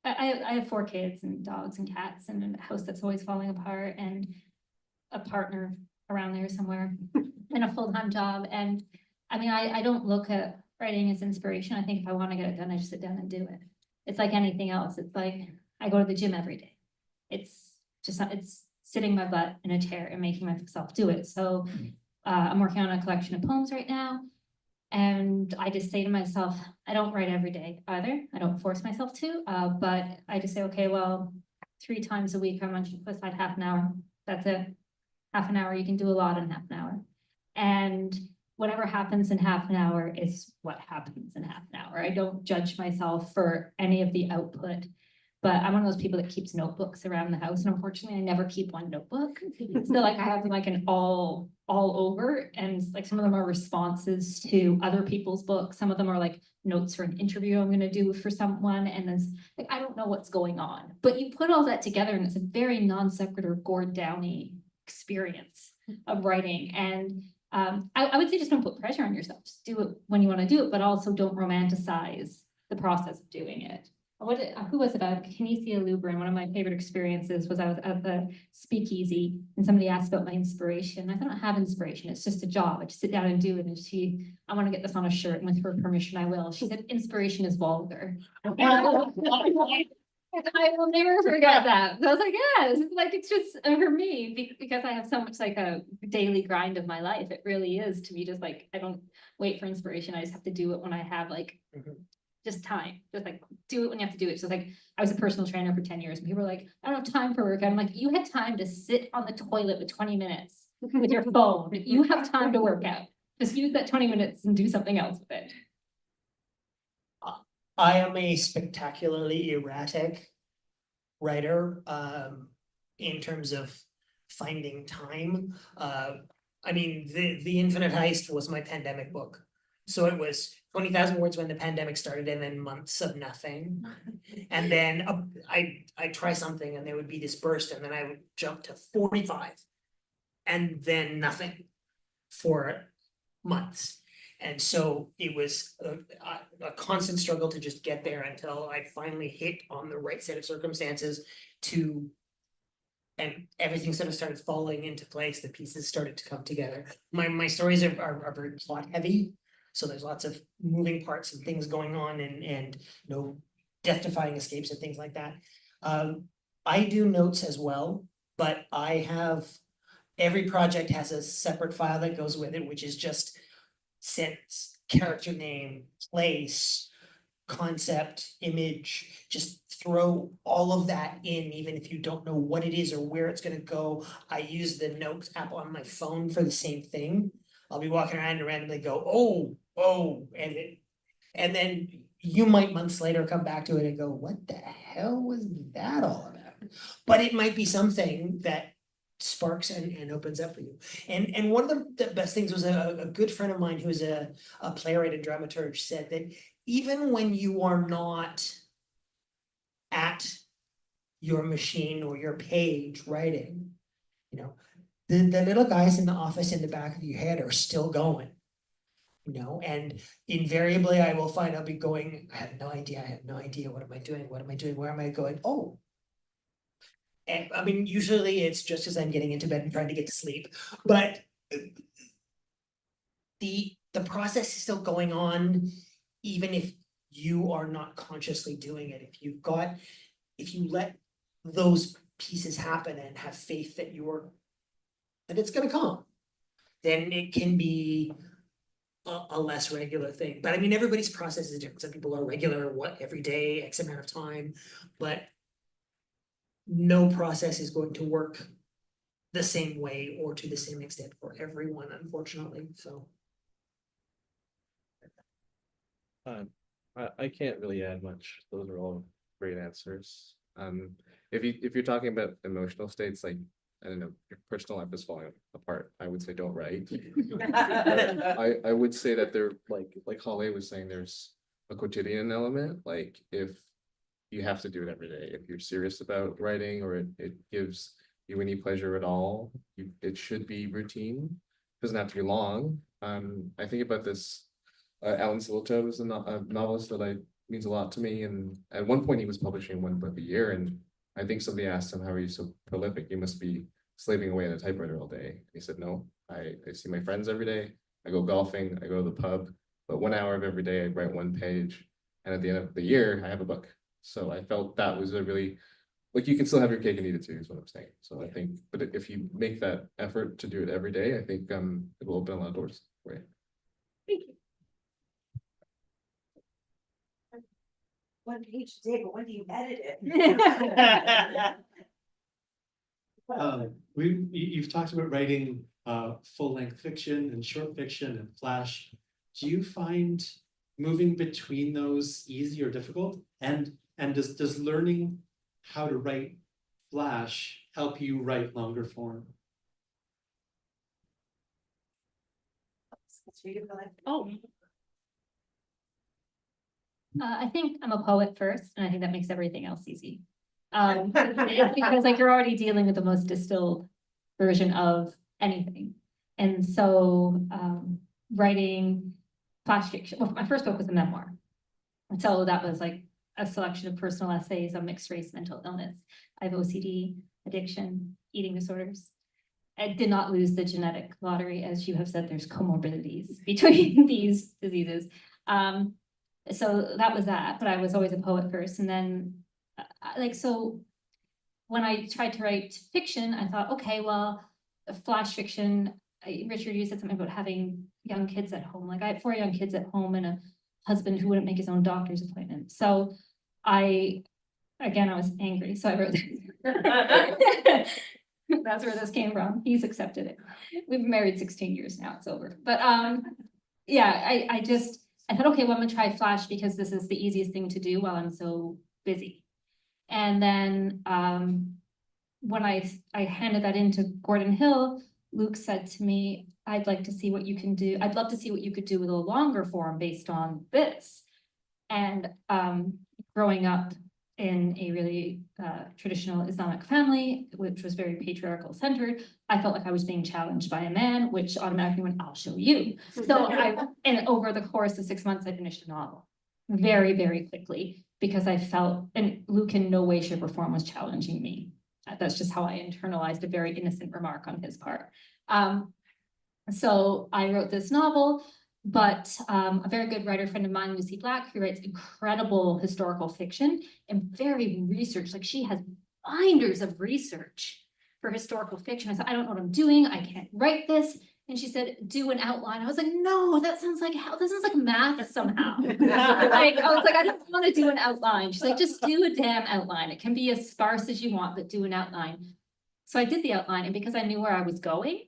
I have 4 kids and dogs and cats and a house that's always falling apart and a partner around there somewhere and a full-time job. And I mean, I don't look at writing as inspiration. I think if I want to get it done, I just sit down and do it. It's like anything else. It's like I go to the gym every day. It's sitting my butt in a chair and making myself do it. So I'm working on a collection of poems right now. And I just say to myself, I don't write every day either. I don't force myself to, but I just say, okay, well, 3 times a week, I'm going to put aside half an hour. That's it. Half an hour, you can do a lot in half an hour. And whatever happens in half an hour is what happens in half an hour. I don't judge myself for any of the output, but I'm one of those people that keeps notebooks around the house. And unfortunately, I never keep one notebook. So like I have like an all over, and like some of them are responses to other people's books. Some of them are like notes for an interview I'm going to do for someone. And then like, I don't know what's going on, but you put all that together and it's a very non sequitur, Gord Downy experience of writing. And I would say just don't put pressure on yourself. Just do it when you want to do it, but also don't romanticize the process of doing it. Who was it? Kinesia Lubrin. One of my favorite experiences was I was at the speakeasy and somebody asked about my inspiration. I don't have inspiration. It's just a job. I just sit down and do it. And I want to get this on a shirt, and with her permission, I will. She said, inspiration is vulgar. I will never forget that. I was like, yeah, this is like, it's just for me, because I have so much like a daily grind of my life. It really is to be just like, I don't wait for inspiration. I just have to do it when I have like just time. Just like do it when you have to do it. So like I was a personal trainer for 10 years and people were like, I don't have time for work. I'm like, you had time to sit on the toilet with 20 minutes with your phone. You have time to work out. Just use that 20 minutes and do something else with it. I am a spectacularly erratic writer, in terms of finding time. I mean, the Infinite Heist was my pandemic book. So it was 20,000 words when the pandemic started, and then months of nothing. And then I'd try something and there would be this burst, and then I would jump to 45 and then nothing for months. And so it was a constant struggle to just get there until I finally hit on the right set of circumstances and everything sort of started falling into place. The pieces started to come together. My stories are very plot heavy. So there's lots of moving parts and things going on and you know, death-defying escapes and things like that. I do notes as well, but I have, every project has a separate file that goes with it, which is just sentence, character name, place, concept, image, just throw all of that in, even if you don't know what it is or where it's gonna go. I use the notes app on my phone for the same thing. I'll be walking around and randomly go, oh, and then you might months later come back to it and go, what the hell was that all about? But it might be something that sparks and opens up for you. And one of the best things was a good friend of mine who is a playwright and dramaturg said that even when you are not at your machine or your page writing, you know, the little guys in the office in the back of your head are still going. You know, and invariably I will find I'll be going, I have no idea, what am I doing, where am I going, oh. And I mean, usually it's just as I'm getting into bed and trying to get to sleep, but the process is still going on, even if you are not consciously doing it. If you let those pieces happen and have faith that it's gonna come, then it can be a less regular thing. But I mean, everybody's process is different. Some people are regular, every day, X amount of time, but no process is going to work the same way or to the same extent for everyone, unfortunately, so. I can't really add much. Those are all great answers. If you're talking about emotional states, like, I don't know, your personal life is falling apart, I would say don't write. I would say that there, like Holly was saying, there's a quotidian element, like if you have to do it every day, if you're serious about writing or it gives you any pleasure at all, it should be routine. Doesn't have to be long. I think about this, Alan Sillitoe is a novelist that means a lot to me, and at one point he was publishing one book a year, and I think somebody asked him, how are you so prolific? You must be slaving away at a typewriter all day. He said, no, I see my friends every day. I go golfing, I go to the pub, but 1 hour of every day I write one page. And at the end of the year, I have a book. So I felt that was a really, like, you can still have your cake and eat it too, is what I'm saying. So I think, but if you make that effort to do it every day, I think it will open a lot of doors for you. Thank you. One page a day, but when do you edit it? You've talked about writing full-length fiction and short fiction and flash. Do you find moving between those easy or difficult? And does learning how to write flash help you write longer form? Oh. I think I'm a poet first, and I think that makes everything else easy. Because like you're already dealing with the most distilled version of anything. And so writing flash fiction, well, my first book was a memoir. And so that was like a selection of personal essays on mixed race mental illness. I have OCD, addiction, eating disorders. I did not lose the genetic lottery, as you have said, there's comorbidities between these diseases. So that was that, but I was always a poet first. And then so when I tried to write fiction, I thought, okay, well, flash fiction, Richard, you said something about having young kids at home. Like I have 4 young kids at home and a husband who wouldn't make his own doctor's appointment. So I was angry, so I wrote this. That's where this came from. He's accepted it. We've been married 16 years now, it's over. But yeah, I thought, okay, well, I'm gonna try flash because this is the easiest thing to do while I'm so busy. And then when I handed that into Gordon Hill, Luke said to me, I'd like to see what you can do. I'd love to see what you could do with a longer form based on this. And growing up in a really traditional Islamic family, which was very patriarchal centered, I felt like I was being challenged by a man, which automatically went, I'll show you. So and over the course of 6 months, I finished a novel very, very quickly because I felt, and Luke in no way, shape or form was challenging me. That's just how I internalized a very innocent remark on his part. So I wrote this novel. But a very good writer friend of mine, Lucy Black, who writes incredible historical fiction and very research, like she has binders of research for historical fiction. I said, I don't know what I'm doing. I can't write this. And she said, do an outline. I was like, no, that sounds like hell. That sounds like math somehow. Like, I was like, I don't want to do an outline. She's like, just do a damn outline. It can be as sparse as you want, but do an outline. So I did the outline, and because I knew where I was going,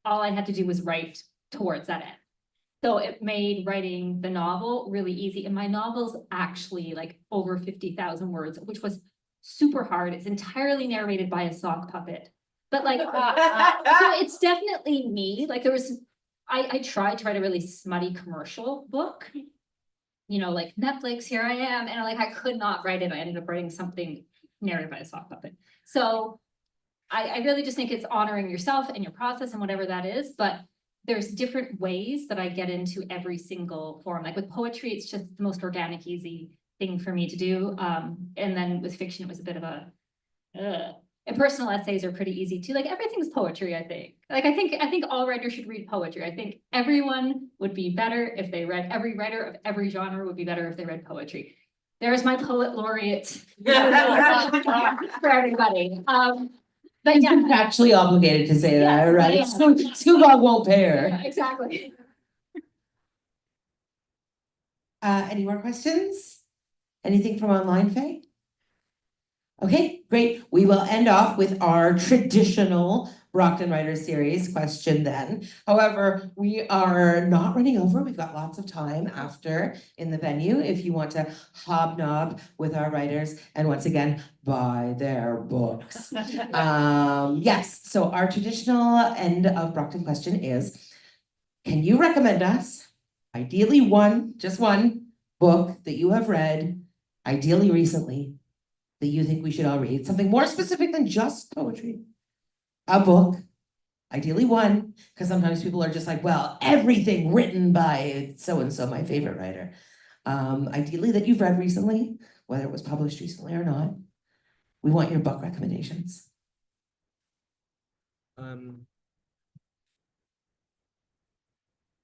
all I had to do was write towards that end. So it made writing the novel really easy. And my novel's actually like over 50,000 words, which was super hard. It's entirely narrated by a sock puppet. But like, so it's definitely me. Like I tried to write a really smutty commercial book, you know, like Netflix, here I am. And like, I could not write it. I ended up writing something narrated by a sock puppet. So I really just think it's honoring yourself and your process and whatever that is. But there's different ways that I get into every single form. Like with poetry, it's just the most organic, easy thing for me to do. And then with fiction, it was a bit of a, and personal essays are pretty easy too. Like everything's poetry, I think. Like I think all writers should read poetry. I think everyone would be better if they read, every writer of every genre would be better if they read poetry. There's my poet laureate for everybody. But yeah, Actually obligated to say that, Yeah, right? yeah. So Scoob won't pay her. yeah, exactly. Any more questions? Anything from online, Faye? Okay, great. We will end off with our traditional Brockton Writers Series question then. However, we are not running over. We've got lots of time after in the venue if you want to hobnob with our writers and once again, buy their books. Yes, so our traditional end of Brockton question is, can you recommend us, ideally one, just one book that you have read, ideally recently, that you think we should all read? Something more specific than just poetry. A book, ideally one, because sometimes people are just like, well, everything written by so-and-so, my favorite writer. Ideally that you've read recently, whether it was published recently or not. We want your book recommendations. I've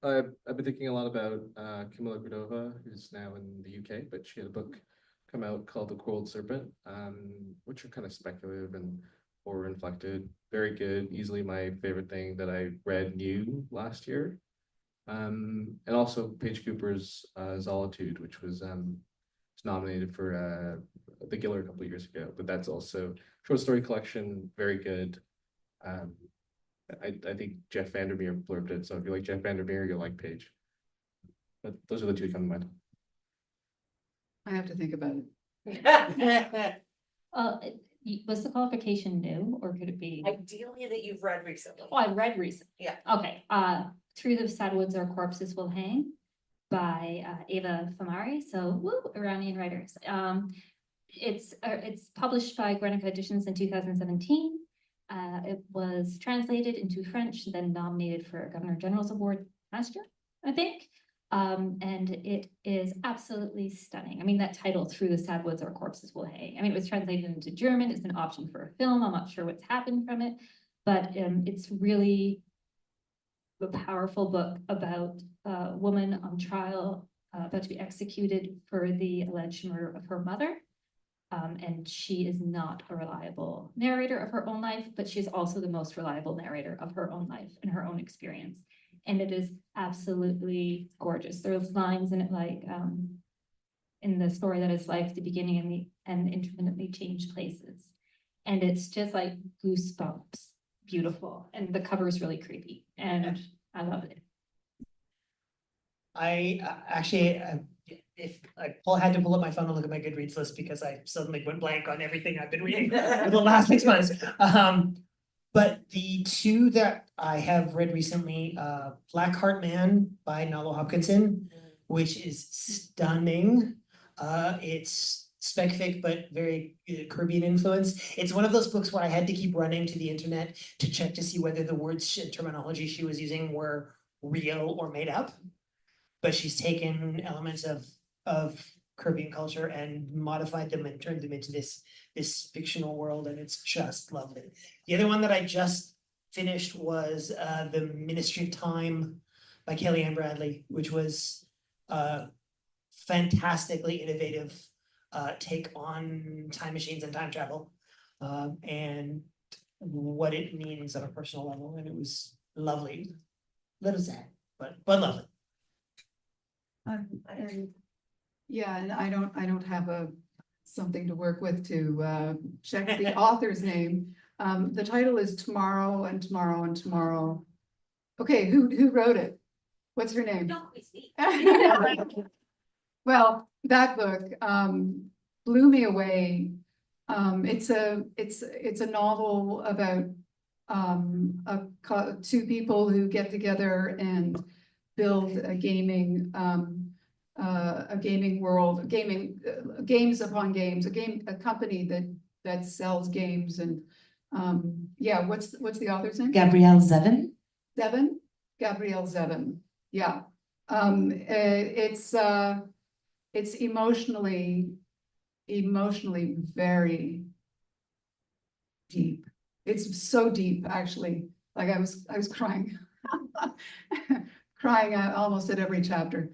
been thinking a lot about Camilla Gradova, who's now in the UK, but she had a book come out called The Coiled Serpent, which are kind of speculative and horror inflected. Very good, easily my favorite thing that I read new last year. And also Paige Cooper's Solitude, which was nominated for the Giller a couple of years ago, but that's also short story collection, very good. I think Jeff Vandermeer blurbed it, so if you like Jeff Vandermeer, you'll like Paige. But those are the two that come to mind. I have to think about it. Was the qualification new, or could it be? Ideally that you've read recently. Oh, I've read recently. Yeah. Okay, Through the Sad Woods Our Corpses Will Hang by Eva Famari, so woo, Iranian writers. It's published by Guernica Editions in 2017. It was translated into French, then nominated for a Governor General's Award last year, I think. And it is absolutely stunning. I mean, that title, Through the Sad Woods Our Corpses Will Hang. I mean, it was translated into German. It's been optioned for a film. I'm not sure what's happened from it, but it's really a powerful book about a woman on trial about to be executed for the alleged murder of her mother. And she is not a reliable narrator of her own life, but she is also the most reliable narrator of her own life and her own experience. And it is absolutely gorgeous. There's lines in it like, in the story that is life, the beginning and the end infinitely changed places. And it's just like goosebumps, beautiful. And the cover is really creepy and I love it. I actually, if I had to pull up my phone and look at my Goodreads list because I suddenly went blank on everything I've been reading for the last 6 months. But the two that I have read recently, Black Heart Man by Nalo Hopkinson, which is stunning. It's spec fic, but very Caribbean influence. It's one of those books where I had to keep running to the internet to check to see whether the words and terminology she was using were real or made up. But she's taken elements of Caribbean culture and modified them and turned them into this fictional world, and it's just lovely. The other one that I just finished was The Ministry of Time by Kelly Ann Bradley, which was fantastically innovative take on time machines and time travel. And what it means on a personal level, and it was lovely. Little sad, but lovely. Yeah, and I don't have something to work with to check the author's name. The title is Tomorrow and Tomorrow and Tomorrow. Okay, who wrote it? What's her name? Well, that book blew me away. It's a novel about two people who get together and build a gaming world, games upon games, a company that sells games. And yeah, what's the author's name? Gabrielle Zevin. Gabrielle Zevin. Yeah. It's emotionally very deep. It's so deep, actually. Like I was crying, crying out almost at every chapter.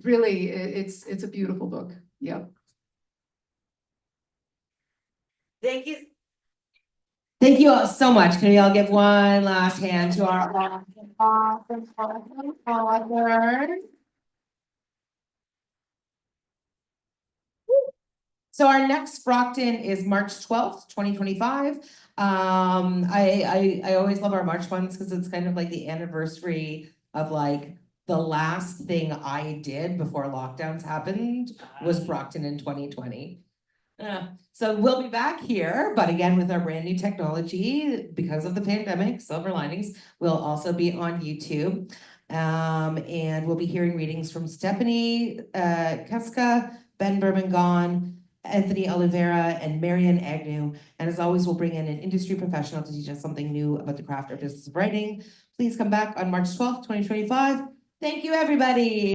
Really, it's a beautiful book. Yeah. Thank you. Thank you all so much. Can we all give one last hand to our authors? So our next Brockton is March 12th, 2025. I always love our March ones because it's kind of like the anniversary of like the last thing I did before lockdowns happened was Brockton in 2020. So we'll be back here, but again, with our brand new technology, because of the pandemic, silver linings, we'll also be on YouTube. And we'll be hearing readings from Stephanie Keska, Ben Bermangon, Anthony Oliveira, and Marian Agnew. And as always, we'll bring in an industry professional to teach us something new about the craft or business of writing. Please come back on March 12th, 2025. Thank you, everybody.